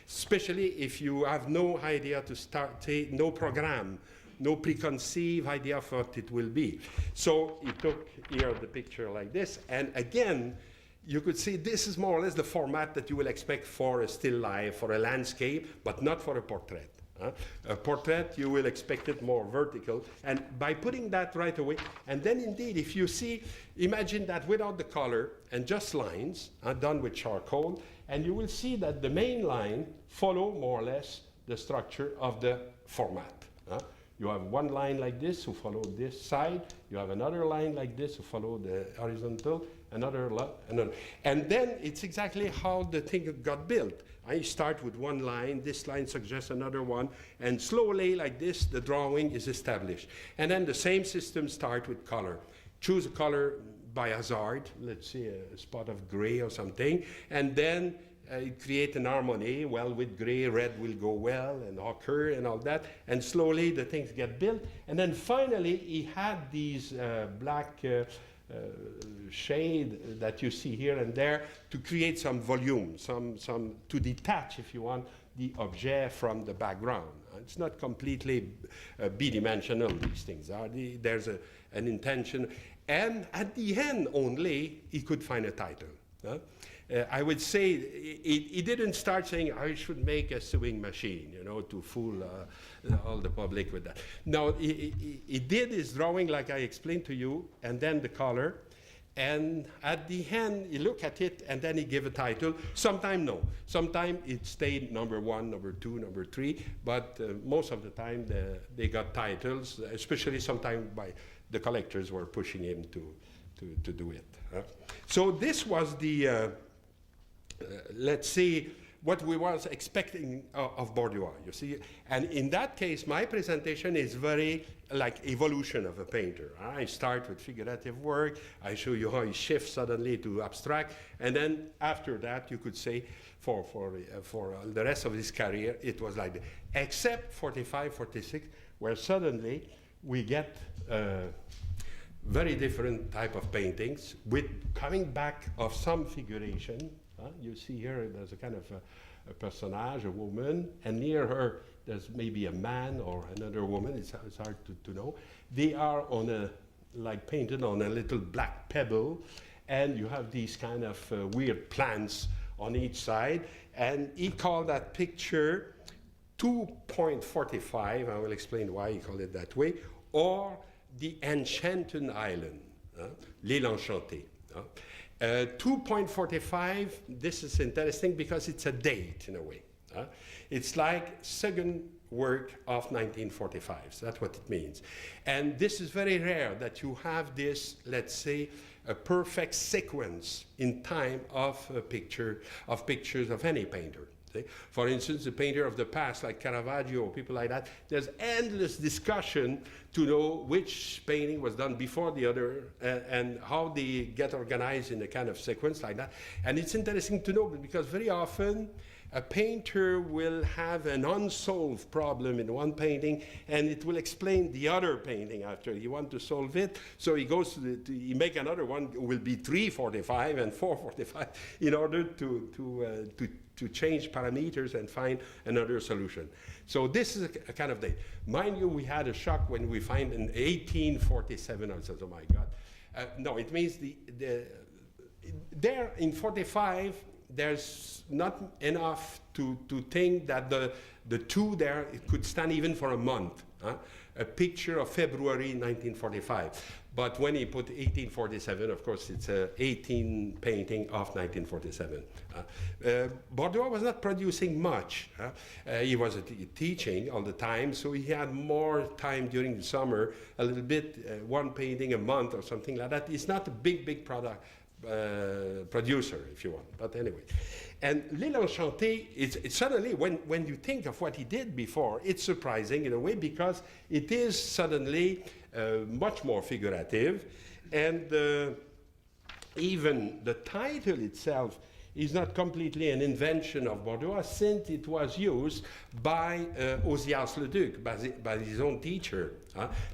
Especially if you have no idea to start, no program, no preconceived idea of what it will be. So he took here the picture like this, and again, you could see this is more or less the format that you will expect for a still life, for a landscape, but not for a portrait. A portrait, you will expect it more vertical. And by putting that right away, and then indeed, if you see, imagine that without the color and just lines, done with charcoal, and you will see that the main line follow more or less the structure of the format. You have one line like this who follow this side, you have another line like this who follow the horizontal, another. And then it's exactly how the thing got built. I start with one line, this line suggests another one, and slowly like this, the drawing is established. And then the same system starts with color. Choose a color by hazard, let's say a spot of gray or something, and then create an harmony. Well, with gray, red will go well, and ochre and all that, and slowly the things get built. And then finally, he had these black shade that you see here and there to create some volume, some to detach, if you want, the objet from the background. It's not completely bidimensional, these things are. There's an intention. And at the end only, he could find a title. I would say he didn't start saying, I should make a sewing machine, you know, to fool all the public with that. No, he did his drawing like I explained to you, and then the color. And at the end, he looked at it, and then he gave a title. Sometimes no. Sometimes it stayed number 1, number 2, number 3. But most of the time, they got titles, especially sometimes by the collectors were pushing him to do it. So this was the, let's see, what we was expecting of Borduas, you see. And in that case, my presentation is very like evolution of a painter. I start with figurative work, I show you how he shifts suddenly to abstract, and then after that, you could say, for the rest of his career, it was like that. Except 45, 46, where suddenly we get very different type of paintings with coming back of some figuration. You see here there's a kind of a personage, a woman, and near her there's maybe a man or another woman. It's hard to know. They are on like painted on a little black pebble, and you have these kind of weird plants on each side. And he called that picture 2.45. I will explain why he called it that way, or the Enchanted Island, l'île enchantée. 2.45, this is interesting because it's a date in a way. It's like second work of 1945, so that's what it means. And this is very rare that you have this, let's say, a perfect sequence in time of pictures of any painter. See? For instance, the painter of the past, like Caravaggio, people like that, there's endless discussion to know which painting was done before the other and how they get organized in a kind of sequence like that. And it's interesting to know because very often a painter will have an unsolved problem in one painting and it will explain the other painting after. You want to solve it, so he goes he make another one, will be 3.45 and 4.45 in order to to change parameters and find another solution. So this is a kind of day. Mind you, we had a shock when we find in 1847. I said, oh my God. No, it means there in 45, there's not enough to think that the two there, it could stand even for a month. A picture of February 1945. But when he put 1847, of course, it's a 18 painting of 1947. Borduas was not producing much. He was teaching all the time, so he had more time during the summer, a little bit, one painting a month or something like that. He's not a big product producer, if you want. But anyway. And L'Île Enchantée, it's suddenly, when you think of what he did before, it's surprising in a way because it is suddenly much more figurative. And even the title itself is not completely an invention of Borduas, since it was used by Ozias le Duc, by his own teacher.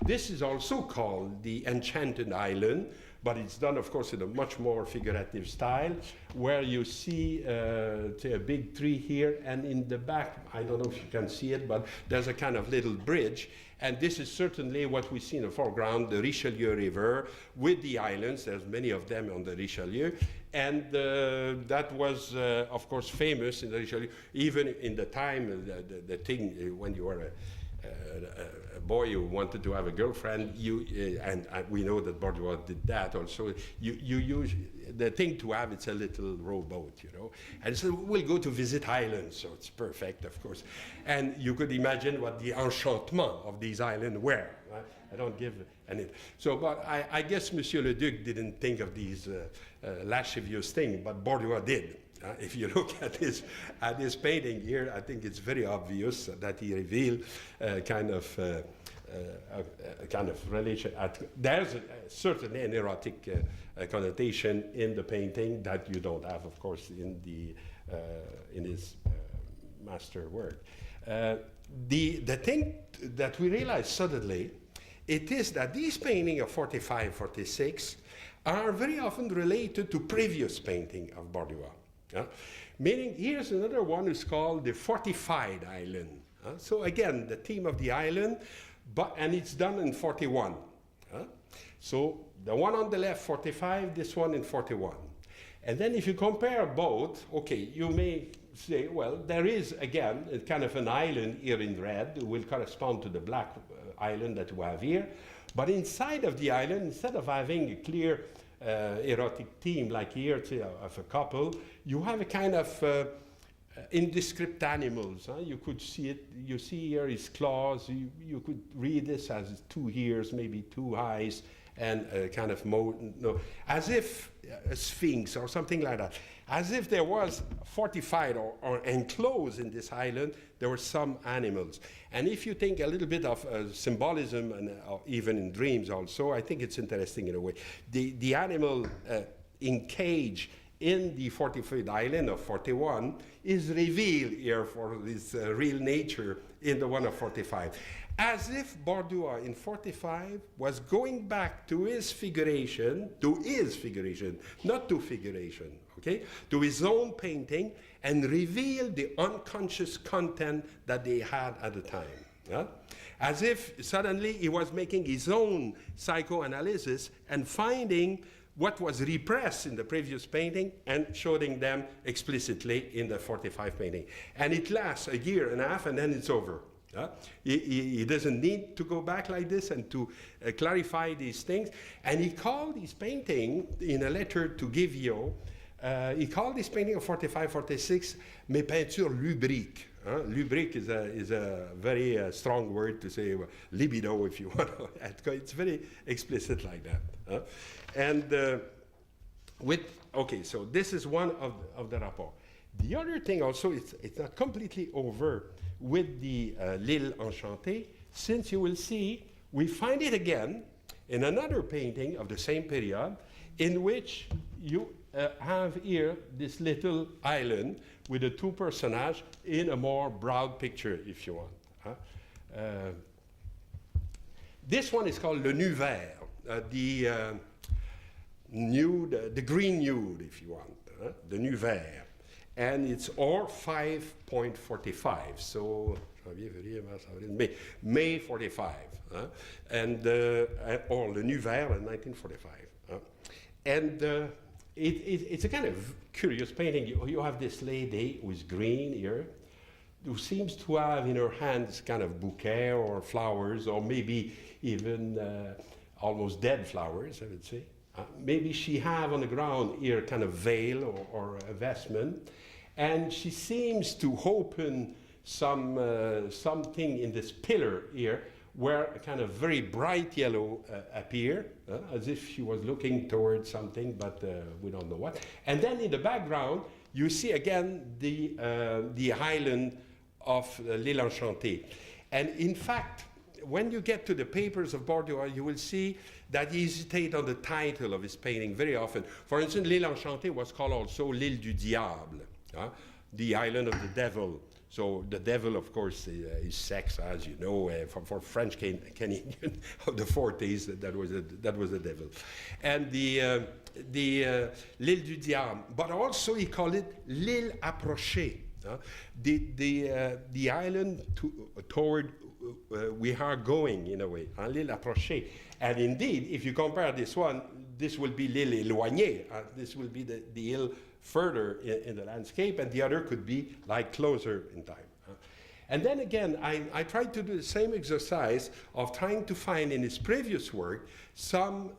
This is also called the Enchanted Island, but it's done, of course, in a much more figurative style, where you see say a big tree here, and in the back, I don't know if you can see it, but there's a kind of little bridge, and this is certainly what we see in the foreground, the Richelieu River, with the islands. There's many of them on the Richelieu, and that was, of course, famous in the Richelieu, even in the time, the thing, when you were a boy who wanted to have a girlfriend, and we know that Borduas did that also. You use the thing to have. It's a little rowboat, you know. And so we'll go to visit islands, so it's perfect, of course. And you could imagine what the enchantement of these islands were. Right? I don't give any. So, but I guess Monsieur le Duc didn't think of these lascivious things, but Borduas did. If you look at his painting here, I think it's very obvious that he revealed a kind of relation. There's certainly an erotic connotation in the painting that you don't have, of course, in his master work. The thing that we realize suddenly, it is that these paintings of 45, 46 are very often related to previous painting of Borduas. Meaning, here's another one who's called the Fortified Island. So again, the theme of the island, and it's done in 41. So the one on the left, 45, this one in 41. And then if you compare both, okay, you may say, well, there is, again, a kind of an island here in red, will correspond to the black island that we have here. But inside of the island, instead of having a clear erotic theme like here of a couple, you have a kind of indescript animals. You could see it. You see here his claws. You could read this as 2 ears, maybe 2 eyes, and a kind of as if a sphinx or something like that. As if there was fortified or enclosed in this island, there were some animals. And if you think a little bit of symbolism, and even in dreams also, I think it's interesting in a way. The animal in cage in the fortified island of 41 is revealed here for this real nature in the one of 45. As if Borduas in 45 was going back to his figuration, not to figuration, okay, to his own painting, and reveal the unconscious content that they had at the time. Yeah? As if suddenly he was making his own psychoanalysis and finding what was repressed in the previous painting and showing them explicitly in the 45 painting. And it lasts a year and a half, and then it's over. He doesn't need to go back like this and to clarify these things. And he called his painting, in a letter to Givio, he called this painting of 45, 46, mes peintures lubriques. Lubrique is a very strong word to say libido, if you want. It's very explicit like that. Okay, so this is one of the rapport. The other thing also, it's not completely over with the L'Île Enchantée, since you will see, we find it again in another painting of the same period, in which you have here this little island with the 2 personages in a more broad picture, if you want. This one is called Le Nu Vert, the green nude, if you want, the Nu Vert. and it's or 5.45. So May 45, and or Le Nuver in 1945. And it's a kind of curious painting. You have this lady who is green here, who seems to have in her hands kind of bouquet or flowers, or maybe even almost dead flowers, I would say. Maybe she have on the ground here kind of veil or a vestment, and she seems to open something in this pillar here, where a kind of very bright yellow appear, as if she was looking towards something, but we don't know what. And then in the background, you see again the island of L'Île Enchantée. And in fact, when you get to the papers of Borduas, you will see that he hesitates on the title of his painting very often. For instance, L'Île Enchantée was called also L'Île du Diable, the island of the devil. So the devil, of course, is sex, as you know, for French Canadian of the 40s, that was the devil. And the L'Île du Diable, but also he called it L'Île Approchée, the island toward we are going, in a way, L'Île Approchée. And indeed, if you compare this one, this will be L'Île Éloignée. This will be the hill further in the landscape, and the other could be like closer in time. And then again, I tried to do the same exercise of trying to find in his previous work some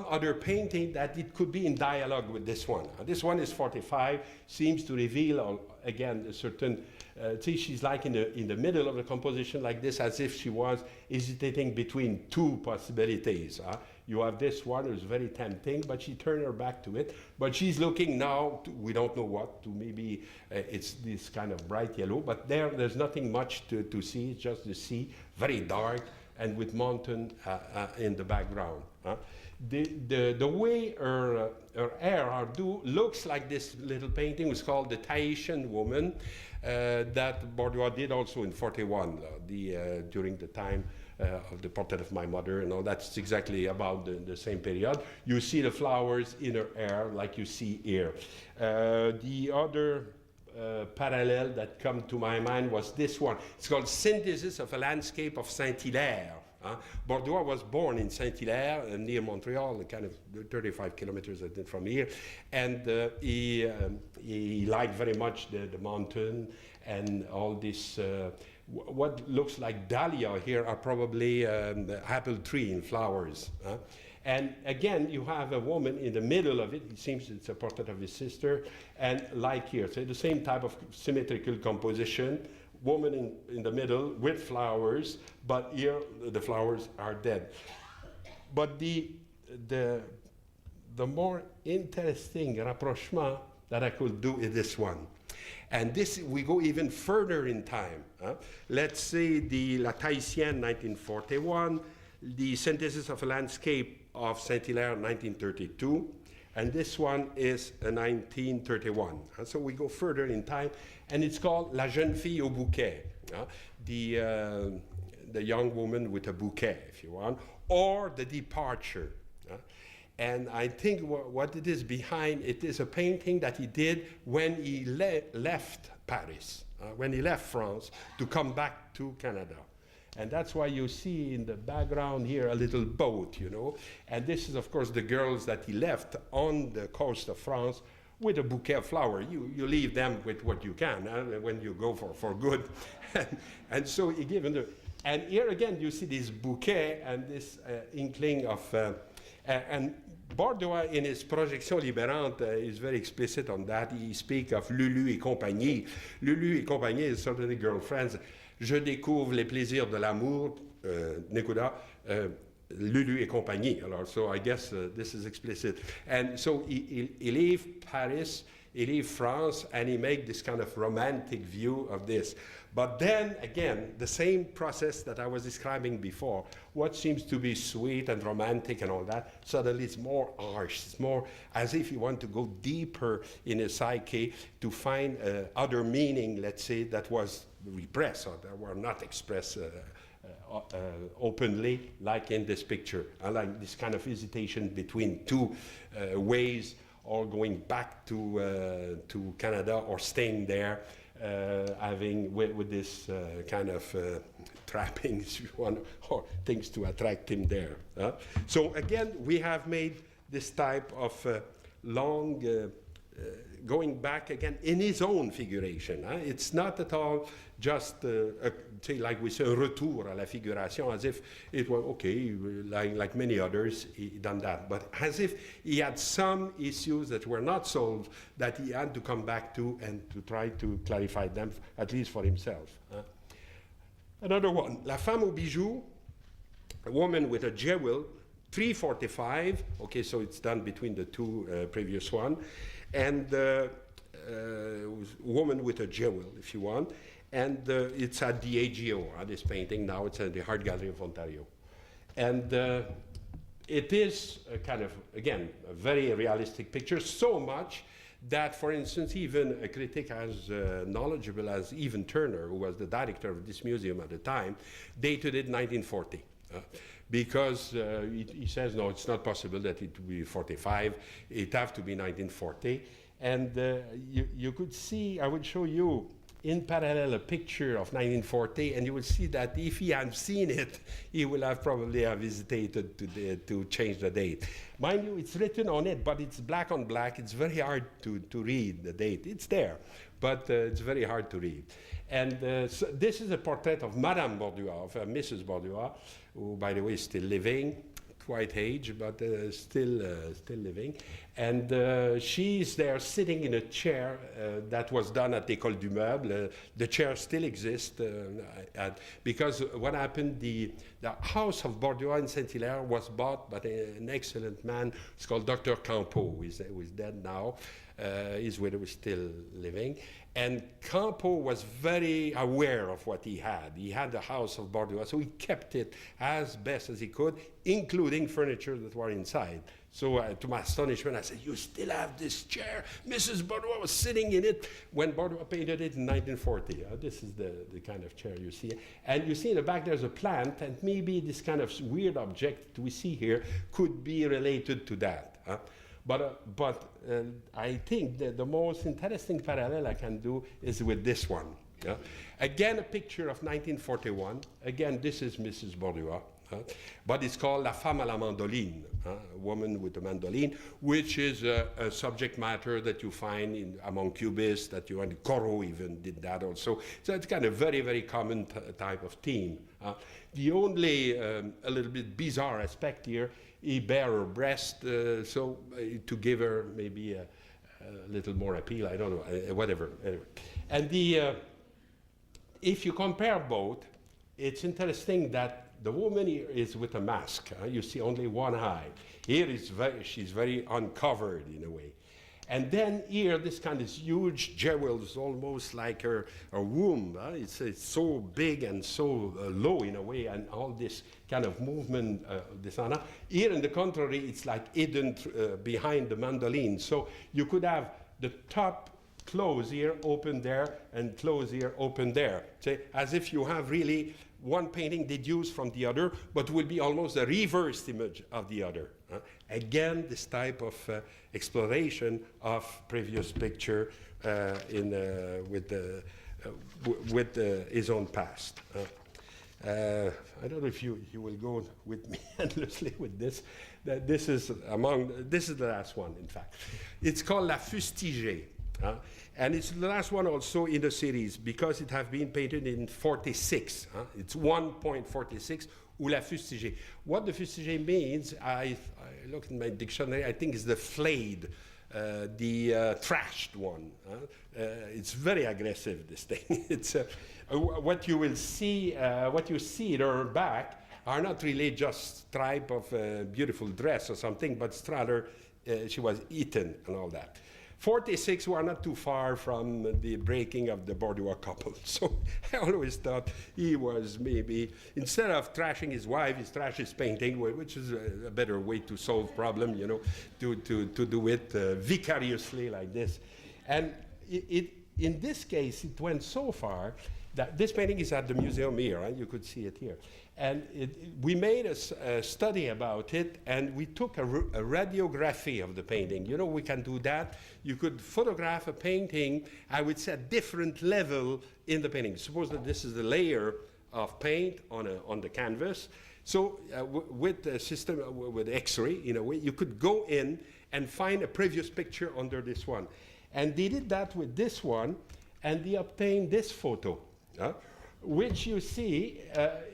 other painting that it could be in dialogue with this one. This one is 45, seems to reveal again a certain. See, she's like in the middle of the composition like this, as if she was hesitating between two possibilities. You have this one who's very tempting, but she turned her back to it. But she's looking now, we don't know what, to maybe it's this kind of bright yellow, but there's nothing much to see, it's just the sea, very dark, and with mountain in the background. The way her hair looks like this little painting was called The Tahitian Woman, that Borduas did also in 41, during the time of the portrait of my mother, and all that's exactly about the same period. You see the flowers in her hair, like you see here. The other parallel that come to my mind was this one. It's called Synthesis of a Landscape of Saint-Hilaire. Borduas was born in Saint-Hilaire, near Montreal, kind of 35 kilometers I think from here, and he liked very much the mountain and all this. What looks like dahlia here are probably the apple tree in flowers. And again, you have a woman in the middle of it. It seems it's a portrait of his sister, and like here, so the same type of symmetrical composition. Woman in the middle with flowers, but here the flowers are dead. But the more interesting rapprochement that I could do is this one. And this, we go even further in time. Let's say La Tahitienne, 1941, the Synthesis of a Landscape of Saint-Hilaire, 1932, and this one is 1931. And so we go further in time, and it's called La Jeune Fille au Bouquet, the young woman with a bouquet, if you want, or The Departure. And I think what it is behind, it is a painting that he did when he left Paris, when he left France to come back to Canada. And that's why you see in the background here a little boat, you know. And this is, of course, the girls that he left on the coast of France with a bouquet of flowers. You leave them with what you can when you go for good. And so he given the... And here again, you see this bouquet and this inkling of... and Borduas, in his Projection Libérante, is very explicit on that. He speaks of Lulu et compagnie. Lulu et compagnie is certainly girlfriends. Je découvre les plaisirs de l'amour, Nekuda, Lulu et compagnie. So I guess this is explicit. And so he leaves Paris, he leaves France, and he makes this kind of romantic view of this. But then, again, the same process that I was describing before, what seems to be sweet and romantic and all that, suddenly it's more harsh. It's more as if you want to go deeper in a psyche to find other meaning, let's say, that was repressed or that were not expressed openly, like in this picture. I like this kind of hesitation between two ways or going back to Canada or staying there, having with this kind of trappings, if you want, or things to attract him there. So again, we have made this type of long going back again in his own figuration. It's not at all just, like we say, un retour à la figuration, as if it was, okay, like many others, he done that. But as if he had some issues that were not solved that he had to come back to and to try to clarify them, at least for himself. Another one, La Femme aux Bijoux, a woman with a jewel, 345, okay, so it's done between the two previous one, and woman with a jewel, if you want, and it's at the AGO, this painting now, it's at the Art Gallery of Ontario. And it is a kind of, again, a very realistic picture, so much that, for instance, even a critic as knowledgeable as Even Turner, who was the director of this museum at the time, dated it 1940. Because he says, no, it's not possible that it would be 45, it have to be 1940. And you could see, I would show you in parallel a picture of 1940, and you will see that if he had seen it, he will have probably have hesitated to change the date. Mind you, it's written on it, but it's black on black. It's very hard to read the date. It's there, but it's very hard to read. And so this is a portrait of Madame Borduas, of Mrs. Borduas, who, by the way, is still living, quite aged, but still living. And she's there sitting in a chair that was done at École du Meuble. The chair still exists because what happened, the house of Borduas in Saint-Hilaire was bought by an excellent man. It's called Dr. Campo, who is dead now. His widow is still living. And Campo was very aware of what he had. He had the house of Borduas, so he kept it as best as he could, including furniture that were inside. So to my astonishment, I said, you still have this chair? Mrs. Borduas was sitting in it when Borduas painted it in 1940. This is the kind of chair you see. And you see in the back there's a plant, and maybe this kind of weird object we see here could be related to that. But I think that the most interesting parallel I can do is with this one. Again, a picture of 1941. Again, this is Mrs. Borduas. But it's called La Femme à la Mandoline, a woman with a mandolin, which is a subject matter that you find among cubists, that you and Corot even did that also. So it's kind of very, very common type of theme. The only a little bit bizarre aspect here, he bare her breast, so to give her maybe a little more appeal, I don't know, whatever. Anyway. And if you compare both, it's interesting that the woman here is with a mask. You see only one eye. Here she's very uncovered in a way. And then here, this kind of huge jewels, almost like her womb. It's so big and so low in a way, and all this kind of movement, Here, on the contrary, it's like hidden behind the mandolin. So you could have the top close here, open there, and close here, open there. So, as if you have really one painting deduced from the other, but will be almost a reversed image of the other. Again, this type of exploration of previous picture with his own past. I don't know if you will go with me endlessly with this. This is the last one, in fact. It's called La Fustigée. And it's the last one also in the series because it has been painted in 46. It's 1.46, ou la fustigée. What the fustigée means, I looked in my dictionary, I think it's the flayed, the trashed one. It's very aggressive, this thing. It's what you will see, what you see in her back are not really just stripe of a beautiful dress or something, but it's rather she was eaten and all that. 46 were not too far from the breaking of the Borduas couple. So I always thought he was maybe, instead of trashing his wife, he's trashed his painting, which is a better way to solve problem, you know, to do it vicariously like this. And in this case, it went so far This painting is at the museum here, right? You could see it here. And we made a study about it, and we took a radiography of the painting. You know, we can do that. You could photograph a painting, I would say, at different level in the painting. Suppose that this is the layer of paint on the canvas. So with the system, with X-ray, in a way, you could go in and find a previous picture under this one. And they did that with this one, and they obtained this photo, which you see,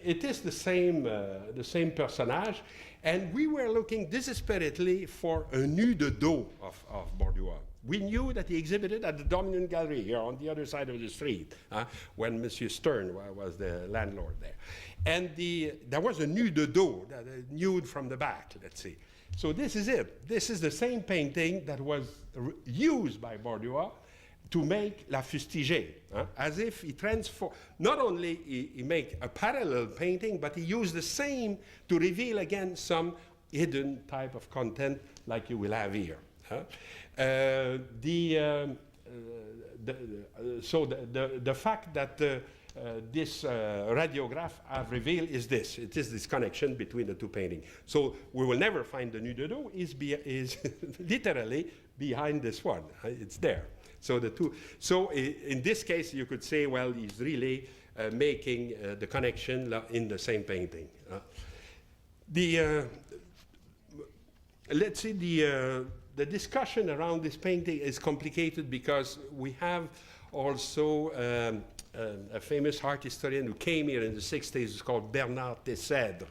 it is the same personage, and we were looking desperately for a nu de dos of Borduas. We knew that he exhibited at the Dominant Gallery here on the other side of the street, when Monsieur Stern was the landlord there. And there was a nu de dos, nude from the back, let's see. So this is it. This is the same painting that was used by Borduas to make La Fustigée, as if he transformed, not only he make a parallel painting, but he used the same to reveal again some hidden type of content like you will have here. So the fact that this radiograph have revealed is this. It is this connection between the two paintings. So we will never find the nu de dos is literally behind this one. It's there. So the two. So in this case, you could say, well, he's really making the connection in the same painting. Let's see, the discussion around this painting is complicated because we have also a famous art historian who came here in the 60s. It's called Bernard Tessèdre.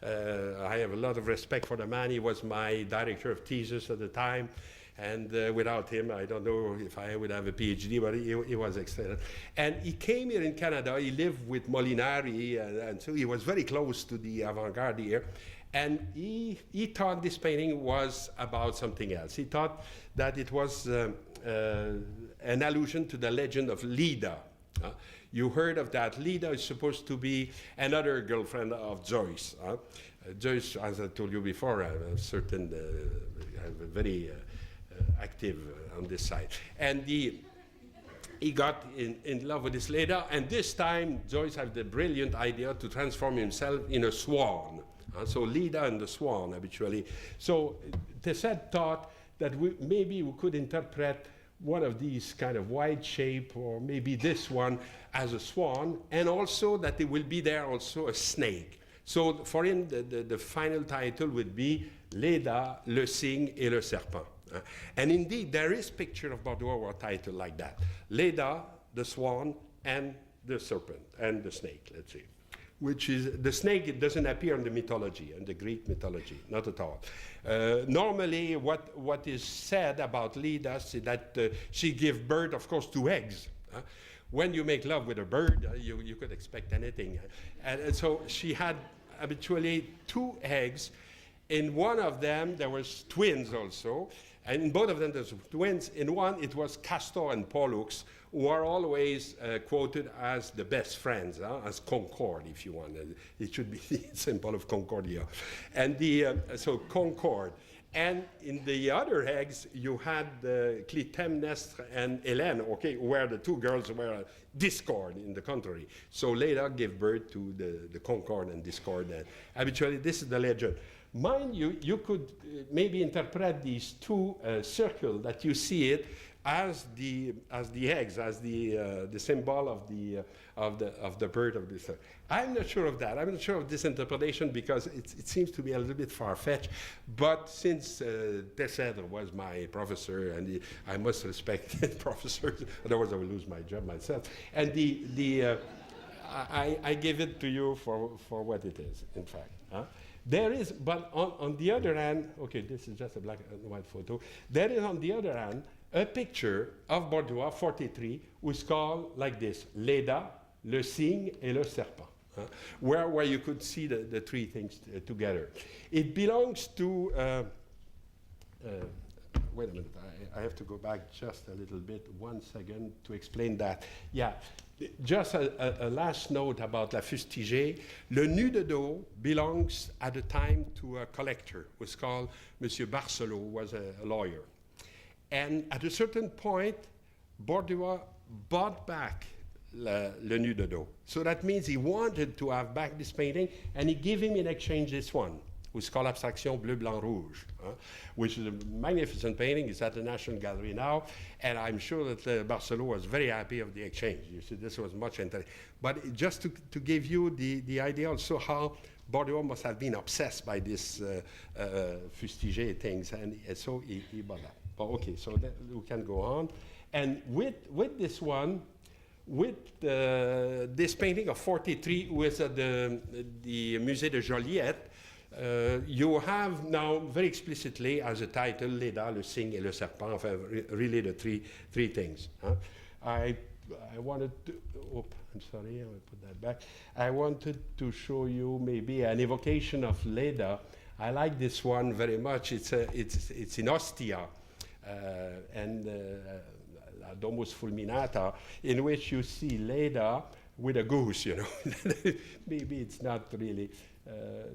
I have a lot of respect for the man. He was my director of thesis at the time. And without him, I don't know if I would have a PhD, but he was excellent. And he came here in Canada. He lived with Molinari, and so he was very close to the avant-garde here. And he thought this painting was about something else. He thought that it was an allusion to the legend of Leda. You heard of that. Leda is supposed to be another girlfriend of Joyce. Joyce, as I told you before, a certain, very active on this side. And he got in love with this Leda, and this time Joyce had the brilliant idea to transform himself in a swan. So Leda and the swan, habitually. So Tessèdre thought that maybe we could interpret one of these kind of wide shape, or maybe this one, as a swan, and also that there will be there also a snake. So for him, the final title would be Leda, le cygne et le serpent. And indeed, there is picture of Borduas were titled like that. Leda, the swan, and the serpent, and the snake, let's say. Which is, the snake, it doesn't appear in the mythology, in the Greek mythology, not at all. Normally, what is said about Leda is that she gave birth, of course, to eggs. When you make love with a bird, you could expect anything. And so she had habitually 2 eggs. In one of them, there was twins also. And in both of them, there's twins. In one, it was Castor and Pollux, who are always quoted as the best friends, as Concord, if you want. It should be the symbol of Concordia. And so Concord. And in the the eggs, you had Clytemnestra and Hélène, okay, where the 2 girls were discord in the contrary. So Leda gave birth to the Concord and discord. And habitually, this is the legend. Mind you, you could maybe interpret these 2 circles that you see it as the eggs, as the symbol of the bird of this. I'm not sure of that. I'm not sure of this interpretation because it seems to be a little bit far-fetched. But since Tessèdre was my professor, and I must respect professors, otherwise I will lose my job myself. And I give it to you for what it is, in fact. There is, but on the other hand, okay, this is just a black and white photo. There is, on the other hand, a picture of Borduas, 43, which is called like this, Leda, le cygne et le serpent, where you could see the 3 things together. It belongs to, wait a minute, I have to go back just a little bit, 1 second, to explain that. Yeah. Just a last note about La Fustigée. Le nu de dos belongs at the time to a collector who was called Monsieur Barcelot, who was a lawyer. And at a certain point, Borduas bought back le nu de dos. So that means he wanted to have back this painting, and he gave him in exchange this one, who's called Abstraction Bleu, Blanc, Rouge, which is a magnificent painting. It's at the National Gallery now, and I'm sure that Barcelona was very happy of the exchange. You see, this was much interesting. But just to give you the idea also how Borduas must have been obsessed by this fustigé things, and so he bought that. But okay, so we can go on. And with this one, with this painting of 43, who is at the Musée de Joliette, you have now very explicitly as a title Leda, le cygne et le serpent, enfin, really the three things. Huh? I wanted to, I'm sorry, I will put that back. I wanted to show you maybe an evocation of Leda. I like this one very much. It's in Ostia, and La Domus Fulminata, in which you see Leda with a goose, you know. Maybe it's not really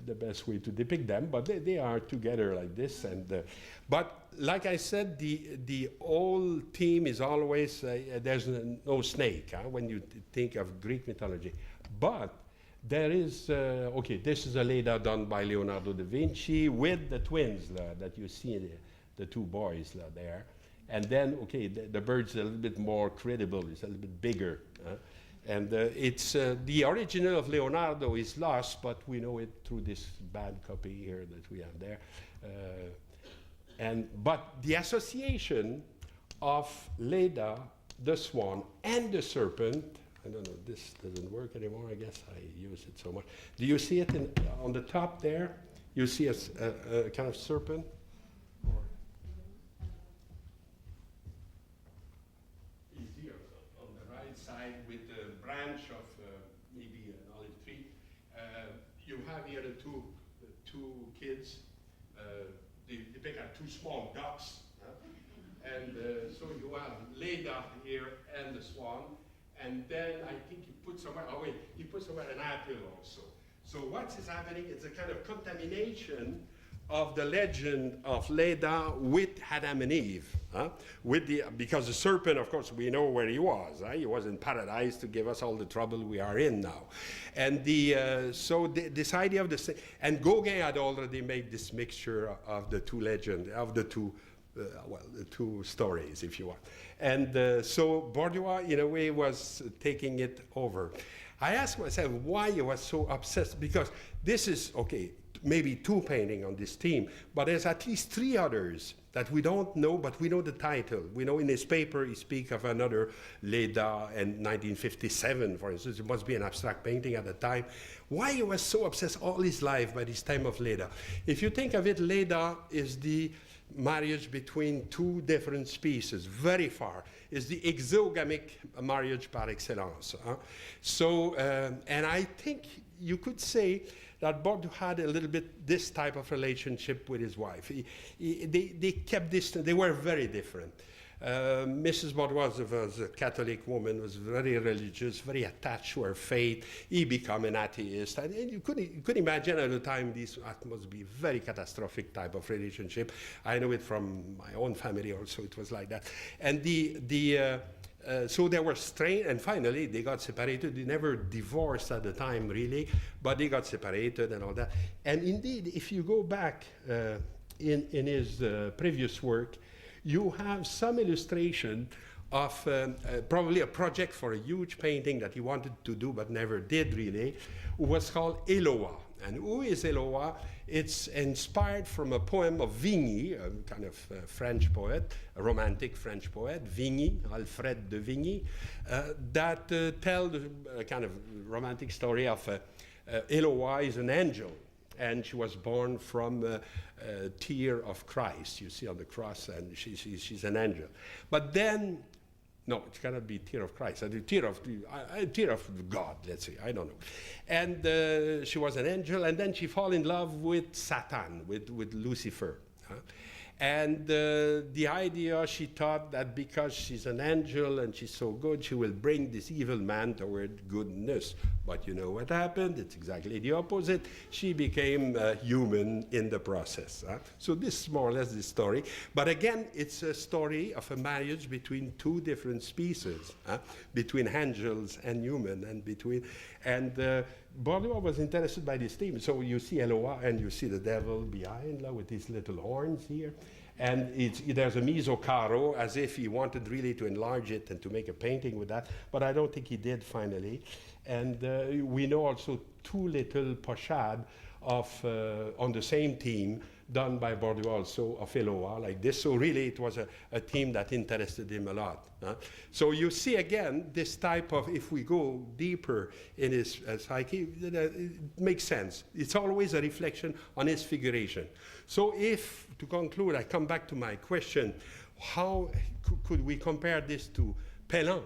the best way to depict them, but they are together like this. And but like I said, the whole theme is always there's no snake when you think of Greek mythology. But there is okay. This is a Leda done by Leonardo da Vinci with the twins that you see, the two boys there. And then, okay, the bird's a little bit more credible. It's a little bit bigger. And it's the original of Leonardo is lost, but we know it through this bad copy here that we have there. But the association of Leda, the swan, and the serpent, I don't know, this doesn't work anymore. I guess I use it so much. Do you see it on the top there? You see a kind of serpent? With the branch of maybe an olive tree. You have here the two kids. They pick out two small ducks. And so you have Leda here and the swan. And then I think he put somewhere, he put somewhere an apple also. So what is happening is a kind of contamination of the legend of Leda with Adam and Eve. Because the serpent, of course, we know where he was. He was in paradise to give us all the trouble we are in now. And this idea of the... And Gauguin had already made this mixture of the two legends, of the two, the two stories, if you want. And so Borduas, in a way, was taking it over. I asked myself why he was so obsessed, because this is, okay, maybe two paintings on this theme, but there's at least three others that we don't know, but we know the title. We know in his paper he speaks of another Leda in 1957, for instance. It must be an abstract painting at the time. Why he was so obsessed all his life by this time of Leda? If you think of it, Leda is the marriage between two different species, very far. It's the exogamic marriage par excellence. So, and I think you could say that Borduas had a little bit this type of relationship with his wife. They kept distant. They were very different. Mrs. Borduas was a Catholic woman, was very religious, very attached to her faith. He became an atheist. And you could imagine at the time this must be a very catastrophic type of relationship. I know it from my own family also, it was like that. And so they were strained, and finally they got separated. They never divorced at the time, really, but they got separated and all that. And indeed, if you go back in his previous work, you have some illustration of probably a project for a huge painting that he wanted to do but never did, really, was called Eloa. And who is Eloa? It's inspired from a poem of Vigny, a kind of French poet, a romantic French poet, Vigny, Alfred de Vigny, that tells a kind of romantic story of Eloa is an angel, and she was born from a tear of Christ, you see on the cross, and she's an angel. But then, no, it cannot be tear of Christ, a tear of God, let's say, I don't know. And she was an angel, and then she fell in love with Satan, with Lucifer. And the idea, she thought that because she's an angel and she's so good, she will bring this evil man toward goodness. But you know what happened? It's exactly the opposite. She became human in the process. So this is more or less the story. But again, it's a story of a marriage between two different species, between angels and human, and Borduas was interested by this theme. So you see Eloah and you see the devil behind with his little horns here. And there's a meso-caro, as if he wanted really to enlarge it and to make a painting with that. But I don't think he did finally. And we know also two little pochades on the same theme done by Borduas also of Eloah like this. So really it was a theme that interested him a lot. So you see again this type of, if we go deeper in his psyche, it makes sense. It's always a reflection on his figuration. So if, to conclude, I come back to my question, how could we compare this to Pellan?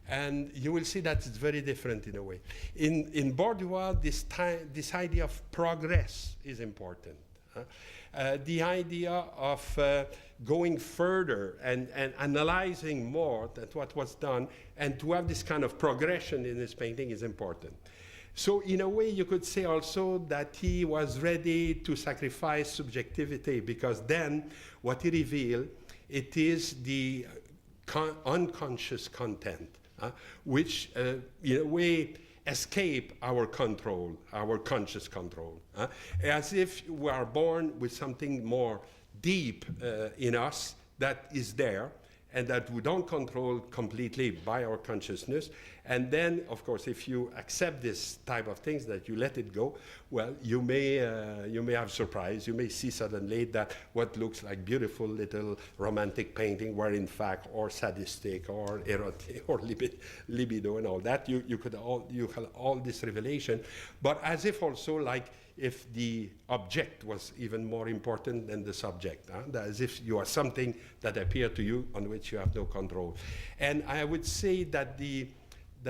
And you will see that it's very different in a way. In Borduas, this idea of progress is important. The idea of going further and analyzing more than what was done, and to have this kind of progression in his painting is important. So in a way, you could say also that he was ready to sacrifice subjectivity, because then what he revealed, it is the unconscious content, which in a way escape our control, our conscious control, as if we are born with something more deep in us that is there and that we don't control completely by our consciousness. And then, of course, if you accept this type of things, that you let it go, well, you may have surprise. You may see suddenly that what looks like beautiful little romantic painting were in fact or sadistic or erotic or libido and all that. You have all this revelation, but as if also like if the object was even more important than the subject, as if you are something that appeared to you on which you have no control. And I would say that the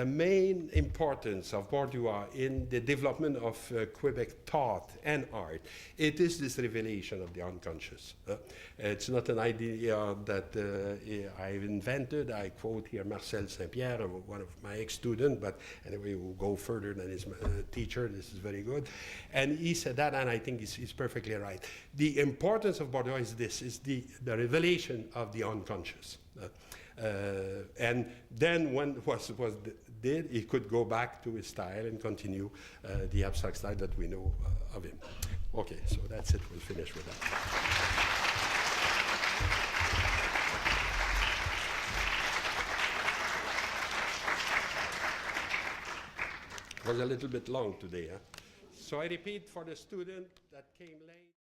main importance of Borduas in the development of Quebec thought and art, it is this revelation of the unconscious. It's not an idea that I've invented. I quote here Marcel Saint-Pierre, one of my ex-students, but anyway, we'll go further than his teacher. This is very good. And he said that, and I think he's perfectly right. The importance of Borduas is this, is the revelation of the unconscious. And then when did, he could go back to his style and continue the abstract style that we know of him. Okay, so that's it. We'll finish with that. It was a little bit long today. So I repeat for the student that came late.